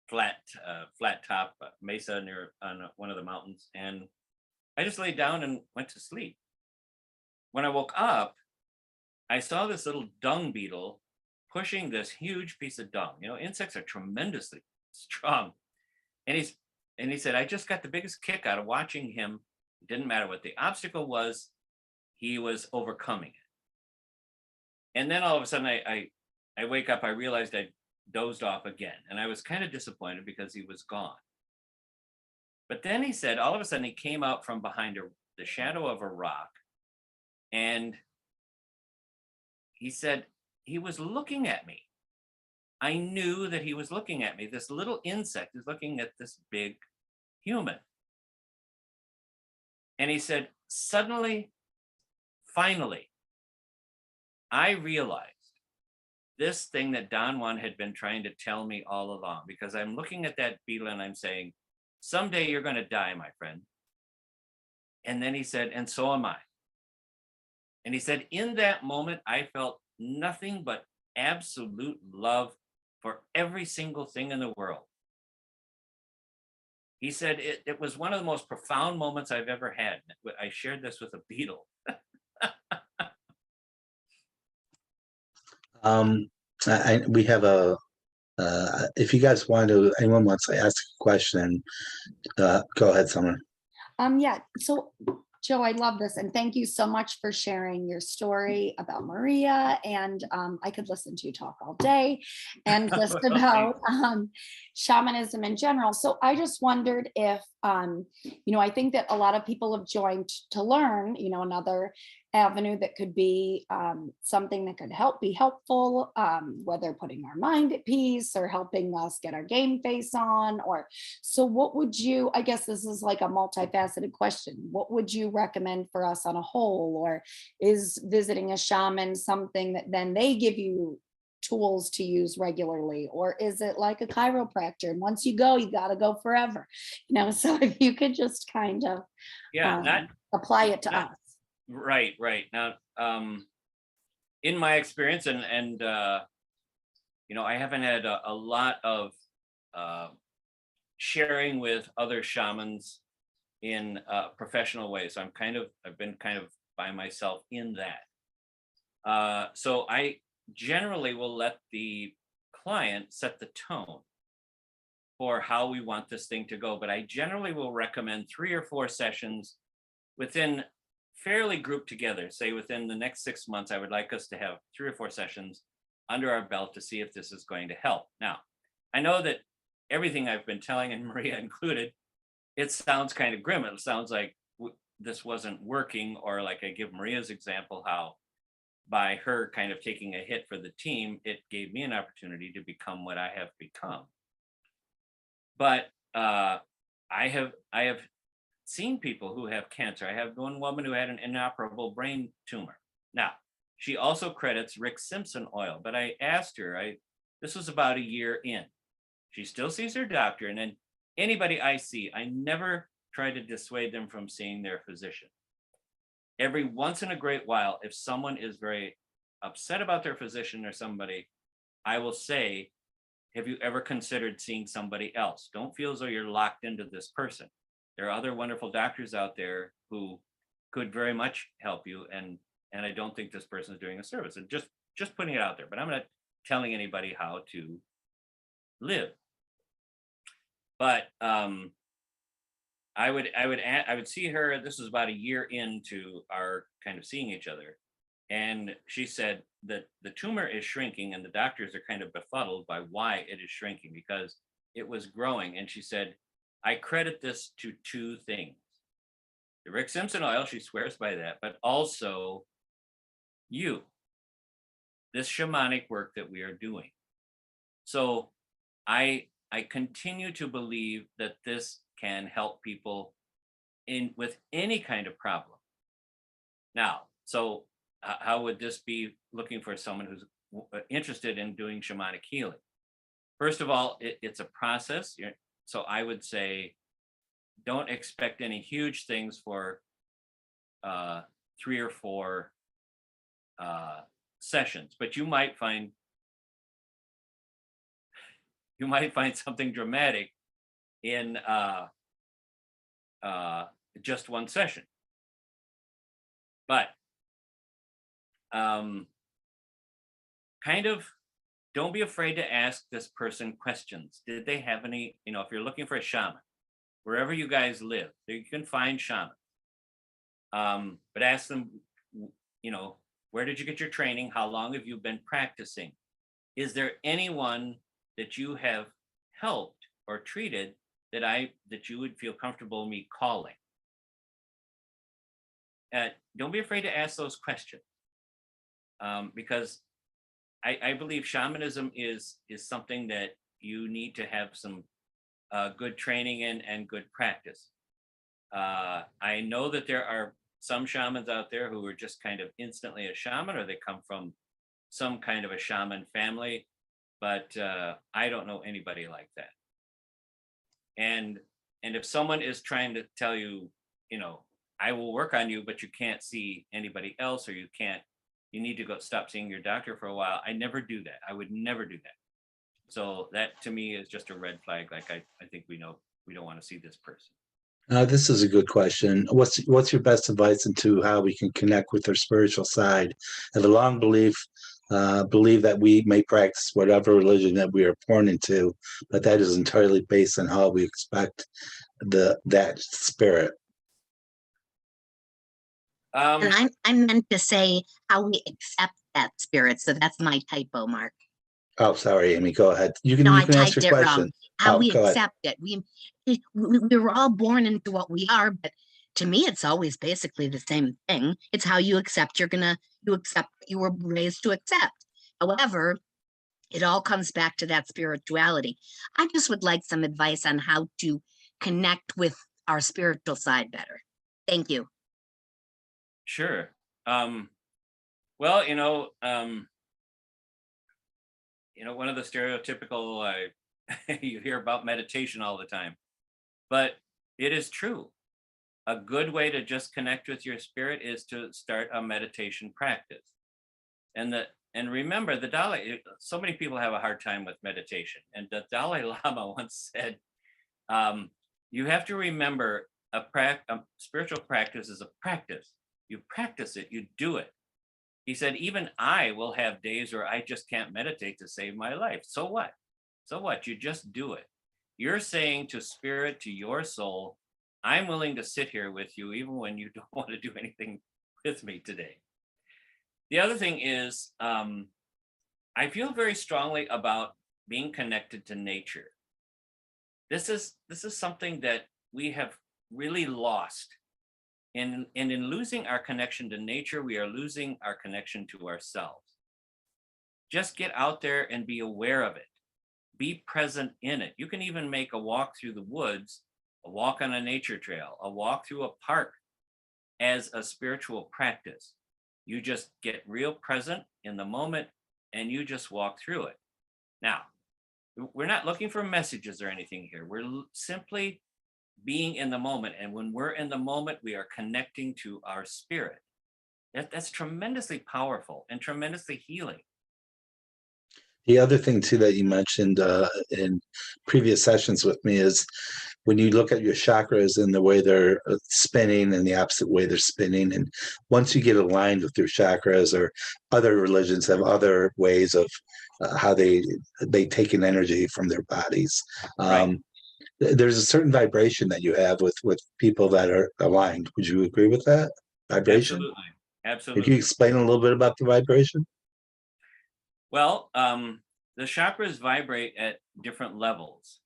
flat top mesa on one of the mountains, and I just laid down and went to sleep. When I woke up, I saw this little dung beetle pushing this huge piece of dung. You know, insects are tremendously strong. And he said, I just got the biggest kick out of watching him. It didn't matter what the obstacle was, he was overcoming it. And then all of a sudden I wake up, I realized I dozed off again. And I was kind of disappointed because he was gone. But then he said, all of a sudden he came out from behind the shadow of a rock. And he said, he was looking at me. I knew that he was looking at me. This little insect is looking at this big human. And he said, suddenly, finally, I realized this thing that Don Juan had been trying to tell me all along, because I'm looking at that beetle and I'm saying, someday you're going to die, my friend. And then he said, and so am I. And he said, in that moment, I felt nothing but absolute love for every single thing in the world. He said, it was one of the most profound moments I've ever had. I shared this with a beetle. We have if you guys anyone wants to ask a question, go ahead, Summer. Yeah. So, Joe, I love this, and thank you so much for sharing your story about Maria. And I could listen to you talk all day, and just about shamanism in general. So I just wondered if, I think that a lot of people have joined to learn, another avenue that could be something that could be helpful, whether putting our mind at peace or helping us get our game face on. Or so what would you, I guess this is like a multifaceted question, what would you recommend for us on a whole? Or is visiting a shaman something that then they give you tools to use regularly? Or is it like a chiropractor, and once you go, you got to go forever, so if you could just kind of apply it to us. Right. Now, in my experience, and I haven't had a lot of sharing with other shamans in a professional way. So I've been kind of by myself in that. So I generally will let the client set the tone for how we want this thing to go. But I generally will recommend 3 or 4 sessions within fairly grouped together. Say within the next 6 months, I would like us to have 3 or 4 sessions under our belt to see if this is going to help. Now, I know that everything I've been telling, and Maria included, it sounds kind of grim. It sounds like this wasn't working, or like I give Maria's example, how by her kind of taking a hit for the team, it gave me an opportunity to become what I have become. But I have seen people who have cancer. I have one woman who had an inoperable brain tumor. Now, she also credits Rick Simpson oil, but I asked her, this was about a year in. She still sees her doctor, and then anybody I see, I never try to dissuade them from seeing their physician. Every once in a great while, if someone is very upset about their physician or somebody, I will say, have you ever considered seeing somebody else? Don't feel as though you're locked into this person. There are other wonderful doctors out there who could very much help you, and I don't think this person is doing a service. And just putting it out there, but I'm not telling anybody how to live. But I would see her. This was about a year into our kind of seeing each other, and she said that the tumor is shrinking, and the doctors are kind of befuddled by why it is shrinking, because it was growing. And she said, I credit this to 2 things: the Rick Simpson oil, she swears by that, but also this shamanic work that we are doing. So I continue to believe that this can help people with any kind of problem. Now, so how would this be looking for someone who's interested in doing shamanic healing? First of all, it's a process. So I would say, don't expect any huge things for 3 or 4 sessions, but you might find something dramatic in just 1 session. But kind of don't be afraid to ask this person questions. Did they have any, if you're looking for a shaman, wherever you guys live, you can find shamans. But ask them, where did you get your training? How long have you been practicing? Is there anyone that you have helped or treated that you would feel comfortable me calling? Don't be afraid to ask those questions, because I believe shamanism is something that you need to have some good training in and good practice. I know that there are some shamans out there who are just kind of instantly a shaman, or they come from some kind of a shaman family, but I don't know anybody like that. And if someone is trying to tell you, I will work on you, but you can't see anybody else, or you need to go stop seeing your doctor for a while, I never do that. I would never do that. So that to me is just a red flag. Like I think we know we don't want to see this person. This is a good question. What's your best advice into how we can connect with our spiritual side? I have a long believe that we may practice whatever religion that we are born into, but that is entirely based on how we expect that spirit. And I meant to say how we accept that spirit. So that's my typo, Mark. Oh, sorry, Amy. Go ahead. You can No, I ask your typed it question. wrong. How we go ahead. accept it. We're all born into what we are, but to me, it's always basically the same thing. It's how you accept you accept what you were raised to accept. However, it all comes back to that spirituality. I just would like some advice on how to connect with our spiritual side better. Thank you. Sure. Well, one of the stereotypical, you hear about meditation all the time, but it is true. A good way to just connect with your spirit is to start a meditation practice. And remember, the Dalai, so many people have a hard time with meditation. And the Dalai Lama once said, you have to remember a spiritual practice is a practice. You practice it, you do it. He said, even I will have days where I just can't meditate to save my life. So what? So what? You just do it. You're saying to spirit, to your soul, I'm willing to sit here with you even when you don't want to do anything with me today. The other thing is, I feel very strongly about being connected to nature. This is something that we have really lost. And in losing our connection to nature, we are losing our connection to ourselves. Just get out there and be aware of it. Be present in it. You can even make a walk through the woods, a walk on a nature trail, a walk through a park as a spiritual practice. You just get real present in the moment and you just walk through it. Now, we're not looking for messages or anything here. We're simply being in the moment. And when we're in the moment, we are connecting to our spirit. That's tremendously powerful and tremendously healing. The other thing too that you mentioned in previous sessions with me is when you look at your chakras and the way they're spinning and the opposite way they're spinning, and once you get aligned with your chakras, or other religions have other ways of how they take an energy from their bodies. Right. There's a certain vibration that you have with people that are aligned. Would you agree with that vibration? Absolutely. Absolutely. Could you explain a little bit about the vibration? Well, the chakras vibrate at different levels.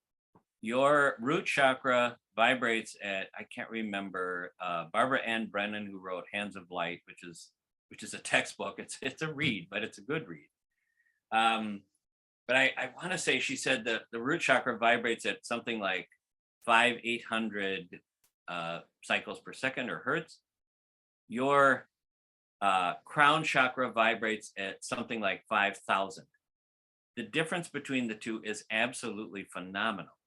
Your root chakra vibrates at, I can't remember, Barbara Ann Brennan, who wrote Hands of Light, which is a textbook. It's a read, but it's a good read. But I want to say she said that the root chakra vibrates at something like 800 cycles per second, or hertz. Your crown chakra vibrates at something like 5,000. The difference between the two is absolutely phenomenal.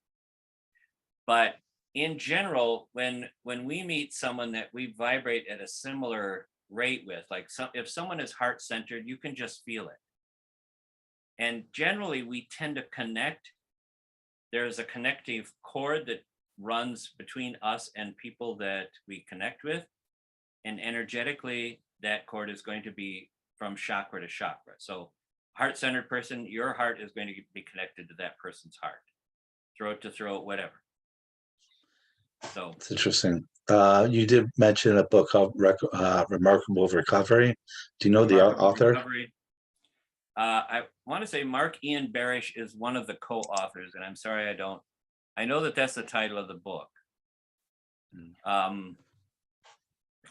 But in general, when we meet someone that we vibrate at a similar rate with, like if someone is heart-centered, you can just feel it. And generally, we tend to connect. There's a connective cord that runs between us and people that we connect with. And energetically, that cord is going to be from chakra to chakra. So heart-centered person, your heart is going to be connected to that person's heart. Throat to throat, whatever. So it's interesting. You did mention a book called Remarkable Recovery. Do you know the author? Recovery. I want to say Mark Ian Barish is one of the co-authors, and I'm sorry I know that that's the title of the book.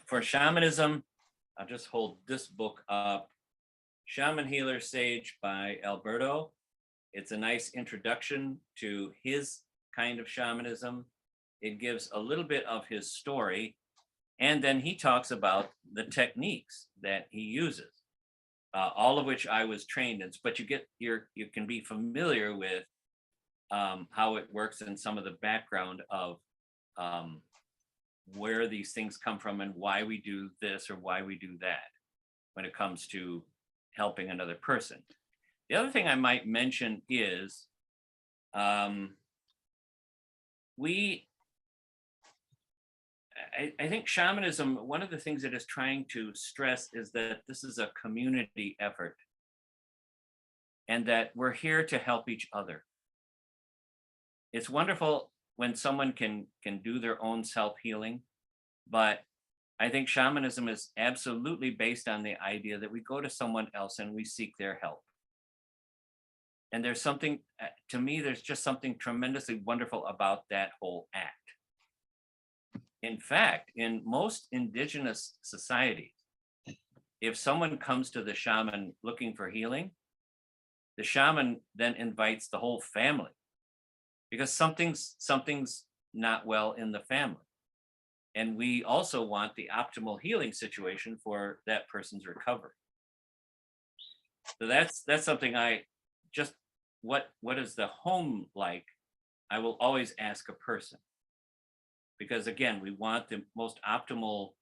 For shamanism, I'll just hold this book up. Shaman Healer Sage by Alberto. It's a nice introduction to his kind of shamanism. It gives a little bit of his story, and then he talks about the techniques that he uses. All of which I was trained in, but you can be familiar with how it works and some of the background of where these things come from and why we do this or why we do that when it comes to helping another person. The other thing I might mention is I think shamanism, one of the things that is trying to stress is that this is a community effort and that we're here to help each other. It's wonderful when someone can do their own self-healing, but I think shamanism is absolutely based on the idea that we go to someone else and we seek their help. And there's something, to me, there's just something tremendously wonderful about that whole act. in fact, in most indigenous societies, if someone comes to the shaman looking for healing, the shaman then invites the whole family because something's not well in the family. And we also want the optimal healing situation for that person's recovery. So that's something I just, what is the home like? I will always ask a person, because again, we want the most optimal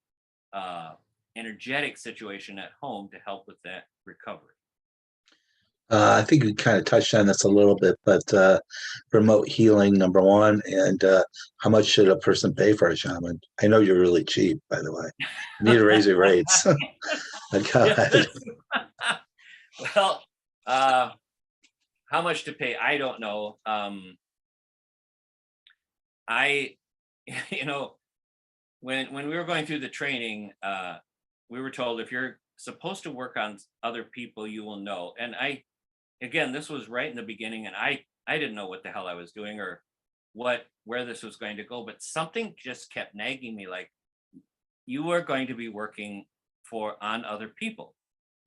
energetic situation at home to help with that recovery. I think we kind of touched on this a little bit, but remote healing, number one, and how much should a person pay for a shaman? I know you're really cheap, by the way. You need to raise your rates. Go ahead. Well, how much to pay? I don't know. You know, when we were going through the training, we were told if you're supposed to work on other people, you will know. And again, this was right in the beginning, and I didn't know what the hell I was doing or where this was going to go, but something just kept nagging me, like, you are going to be working on other people.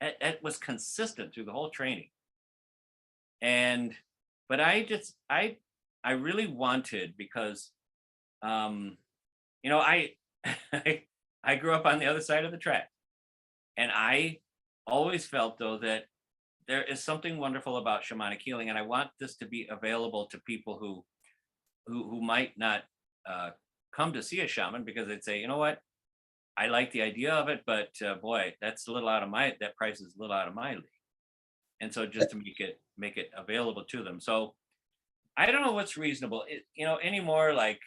It was consistent through the whole training. But I really wanted, because you know, I grew up on the other side of the track, and I always felt, though, that there is something wonderful about shamanic healing, and I want this to be available to people who might not come to see a shaman because they'd say, you know what, I like the idea of it, but boy, that's a little out of that price is a little out of my league. And so just to make it available to them. So I don't know what's reasonable, you know, anymore, like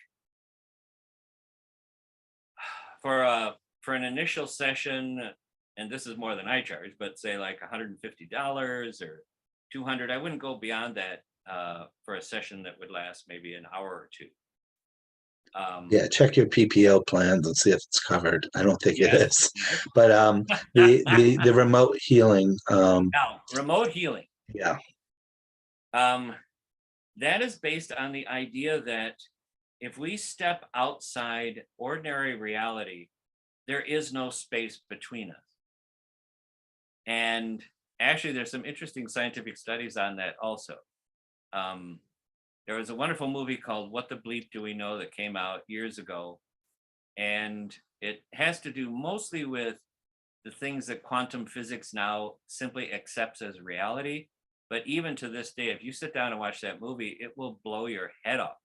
for an initial session, and this is more than I charge, but say like $150 or $200. I wouldn't go beyond that for a session that would last maybe an hour or two. Yeah, check your PPO plans and see if it's covered. I don't think it is. Yes. But the remote healing. Now, remote healing. Yeah. That is based on the idea that if we step outside ordinary reality, there is no space between us. And actually, there's some interesting scientific studies on that also. There was a wonderful movie called What the Bleep Do We Know that came out years ago. And it has to do mostly with the things that quantum physics now simply accepts as reality. But even to this day, if you sit down and watch that movie, it will blow your head off.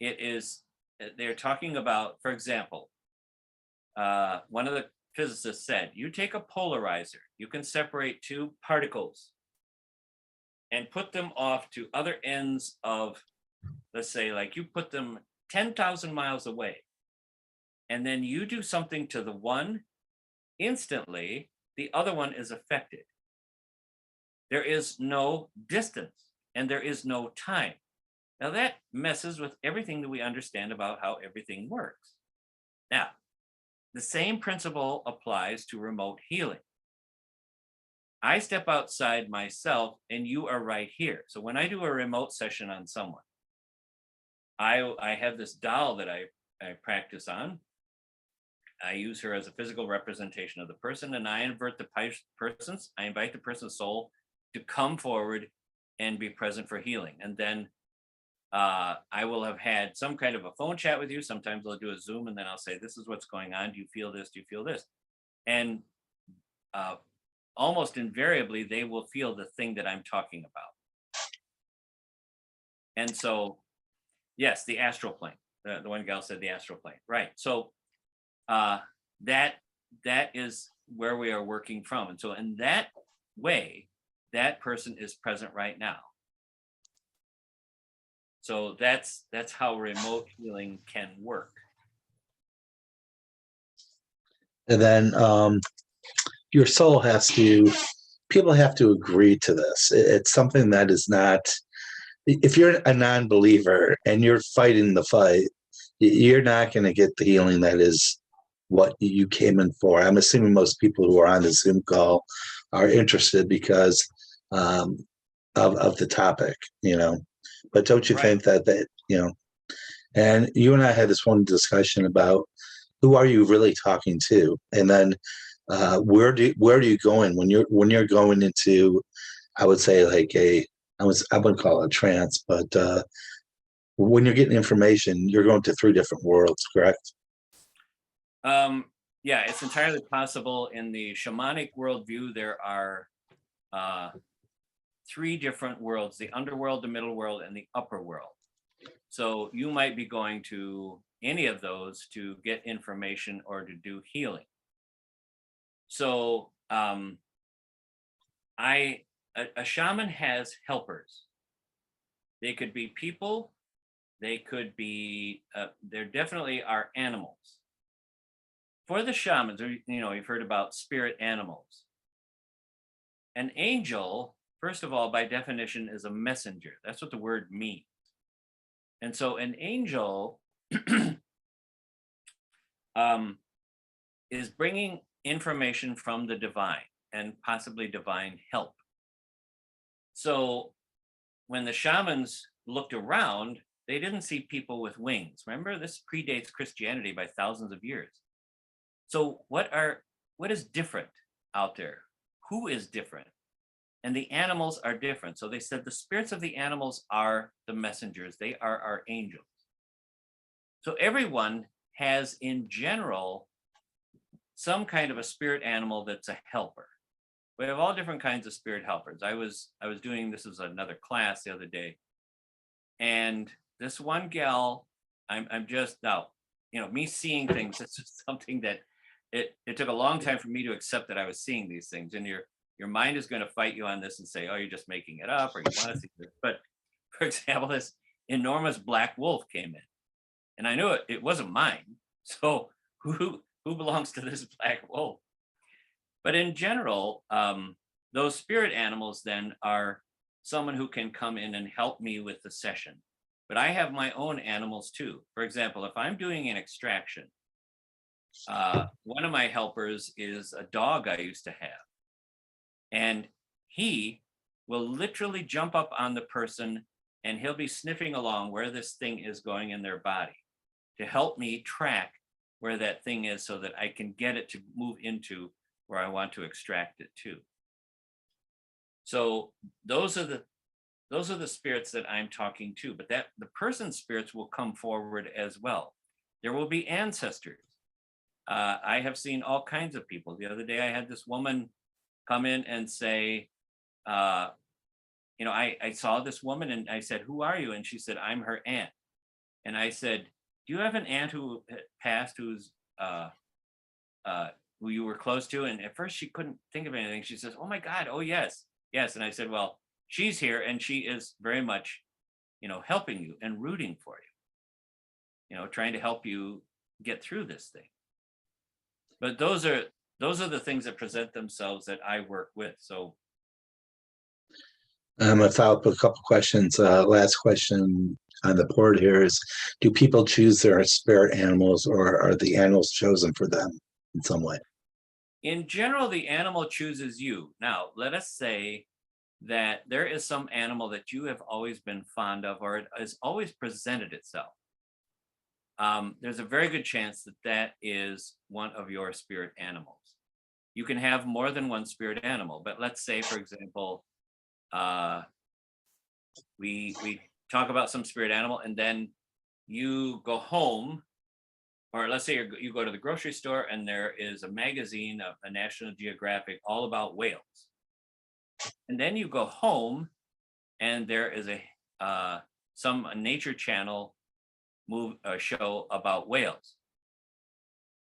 They're talking about, for example, one of the physicists said, you take a polarizer, you can separate two particles and put them off to other ends of, let's say, like you put them 10,000 miles away, and then you do something to the one, instantly, the other one is affected. There is no distance and there is no time. Now that messes with everything that we understand about how everything works. Now, the same principle applies to remote healing. I step outside myself and you are right here. So when I do a remote session on someone, I have this doll that I practice on. I use her as a physical representation of the person, and I invite the person's soul to come forward and be present for healing. And then I will have had some kind of a phone chat with you. Sometimes I'll do a Zoom, and then I'll say, this is what's going on. Do you feel this? Do you feel this? And almost invariably, they will feel the thing that I'm talking about. And so, yes, the astral plane. The one gal said the astral plane. Right. So that is where we are working from. And so in that way, that person is present right now. So that's how remote healing can work. And then your soul people have to agree to this. It's something that is not, if you're a non-believer and you're fighting the fight, you're not going to get the healing that is what you came in for. I'm assuming most people who are on the Zoom call are interested because of the topic, you know. But don't you think that you know, And you and I had this one discussion about who are you really talking to, and then where are you going when you're going into, I would say like I wouldn't call it a trance, but when you're getting information, you're going to 3 different worlds, correct? Yeah, it's entirely possible. In the shamanic worldview, there are 3 different worlds: the underworld, the middle world, and the upper world. So you might be going to any of those to get information or to do healing. So a shaman has helpers. They could be people. They could be, there definitely are animals. For the shamans, you've heard about spirit animals. An angel, first of all, by definition, is a messenger. That's what the word means. And so an angel is bringing information from the divine and possibly divine help. So when the shamans looked around, they didn't see people with wings. Remember, this predates Christianity by thousands of years. So what is different out there? Who is different? And the animals are different. So they said the spirits of the animals are the messengers. They are our angels. So everyone has, in general, some kind of a spirit animal that's a helper. We have all different kinds of spirit helpers. I was doing, this was another class the other day, and this one gal, I'm just now, me seeing things, it's just something that it took a long time for me to accept that I was seeing these things. And your mind is going to fight you on this and say, oh, you're just making it up, or you want to see this. But for example, this enormous black wolf came in, and I knew it wasn't mine. So who belongs to this black wolf? But in general, those spirit animals then are someone who can come in and help me with the session. But I have my own animals too. For example, if I'm doing an extraction, one of my helpers is a dog I used to have. And he will literally jump up on the person, and he'll be sniffing along where this thing is going in their body to help me track where that thing is so that I can get it to move into where I want to extract it to. So those are the spirits that I'm talking to, but that the person's spirits will come forward as well. There will be ancestors. I have seen all kinds of people. The other day I had this woman come in and say, I saw this woman and I said, who are you? And she said, I'm her aunt. And I said, do you have an aunt who passed who you were close to? And at first she couldn't think of anything. She says, oh my God, oh yes. And I said, well, she's here and she is very much, helping you and rooting for you, trying to help you get through this thing. But those are the things that present themselves that I work with. So I'm gonna follow up with a couple questions. Last question on the board here is, do people choose their spirit animals, or are the animals chosen for them in some way? in general, the animal chooses you. Now, let us say that there is some animal that you have always been fond of, or it has always presented itself. There's a very good chance that that is one of your spirit animals. You can have more than one spirit animal, but let's say, for example, we talk about some spirit animal, and then you go home, or let's say you go to the grocery store and there is a magazine of a National Geographic all about whales. And then you go home and there is some nature channel show about whales.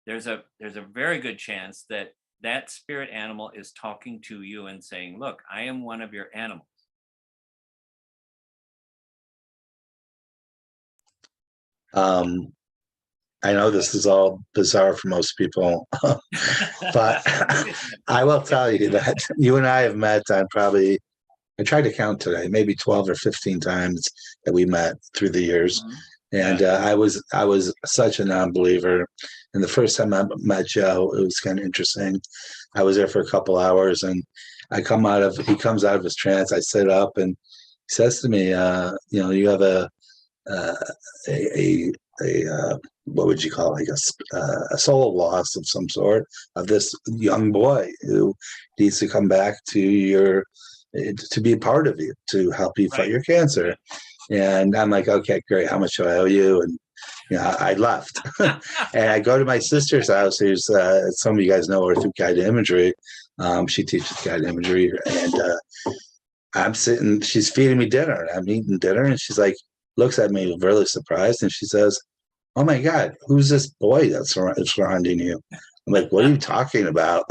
There's a very good chance that that spirit animal is talking to you and saying, look, I am one of your animals. I know this is all bizarre for most people, but I will tell you that you and I have met on probably, I tried to count today, maybe 12 or 15 times that we met through the years. And I was such a non-believer. And the first time I met Joe, it was kind of interesting. I was there for a couple hours, and he comes out of his trance. I sit up, and he says to me, you have a what would you call it, like a soul loss of some sort of this young boy who needs to come back to be a part of you, to help you fight your cancer. And I'm like, okay, great. How much do I owe you? And I left. And I go to my sister's house, who's some of you guys know her through guided imagery. She teaches guided imagery, and I'm sitting, she's feeding me dinner, and I'm eating dinner, and she's like, looks at me really surprised, and she says, "Oh my God, who's this boy that's surrounding you?" I'm like, "What are you talking about?"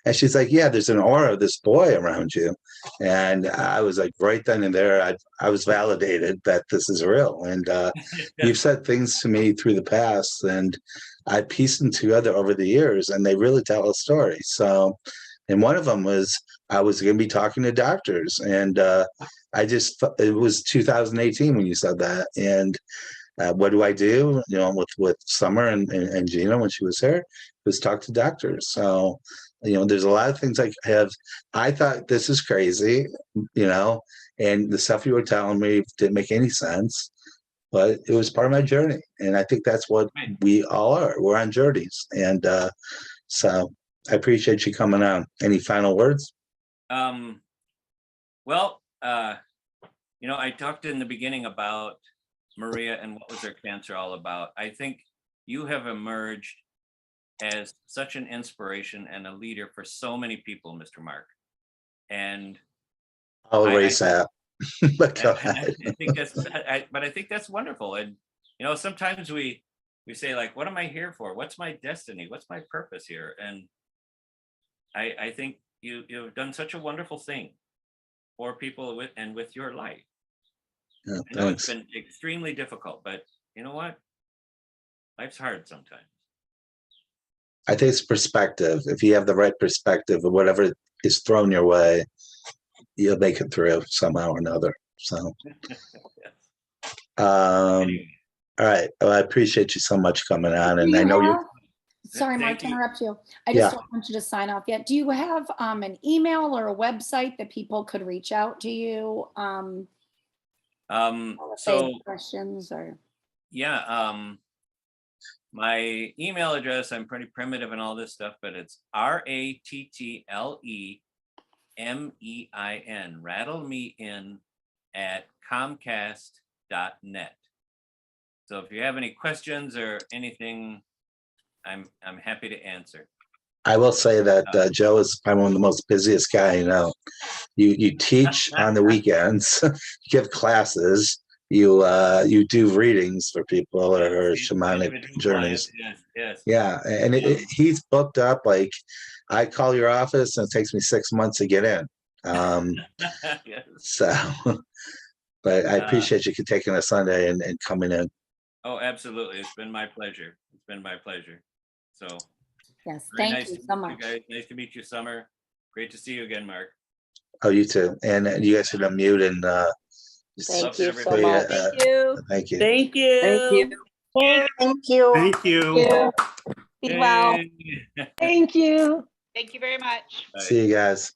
And she's like, "Yeah, there's an aura of this boy around you." And I was like, right then and there, I was validated that this is real. And you've said things to me through the past, and I pieced them together over the years, and they really tell a story. So, and one of them was I was going to be talking to doctors, and it was 2018 when you said that, and what do I do? With Summer and Gina when she was here, was talk to doctors. So, there's a lot of things I thought this is crazy, and the stuff you were telling me didn't make any sense, but it was part of my journey. And I think that's what we all are. We're on journeys. And so I appreciate you coming on. Any final words? Well, I talked in the beginning about Maria and what was her cancer all about. I think you have emerged as such an inspiration and a leader for so many people, Mr. Mark. And I'll erase that. But go ahead. I think that's wonderful. And sometimes we say, like, what am I here for? What's my destiny? What's my purpose here? And I think you've done such a wonderful thing for people with your life. Yeah, I know it's been extremely difficult, but you know what? Life's hard sometimes. I think it's perspective. If you have the right perspective of whatever is thrown your way, you'll make it through somehow or another. So, Yes. All right. Well, I appreciate you so much coming on, and I know you. Sorry, Mark, to interrupt you. I just don't want you to sign off yet. Do you have an email or a website that people could reach out to you? So questions or my email address, I'm pretty primitive and all this stuff, but it's RATTLEMEIN, rattle me in at Comcast.net. So if you have any questions or anything, I'm happy to answer. I will say that Joe is probably one of the most busiest guy I know. You teach on the weekends, you give classes, you do readings for people or shamanic journeys. Yes. Yeah, and he's booked up. Like, I call your office and it takes me 6 months to get in. Yes. So, but I appreciate you taking a Sunday and coming in. Oh, absolutely. It's been my pleasure. So yes, thank you so much. Guys. Nice to meet you, Summer. Great to see you again, Mark. Oh, you too. And you guys can unmute and thank you so much. Thank you. Thank you. Thank you. Thank you. Thank you. Be well. Thank you. Thank you very much. See you guys.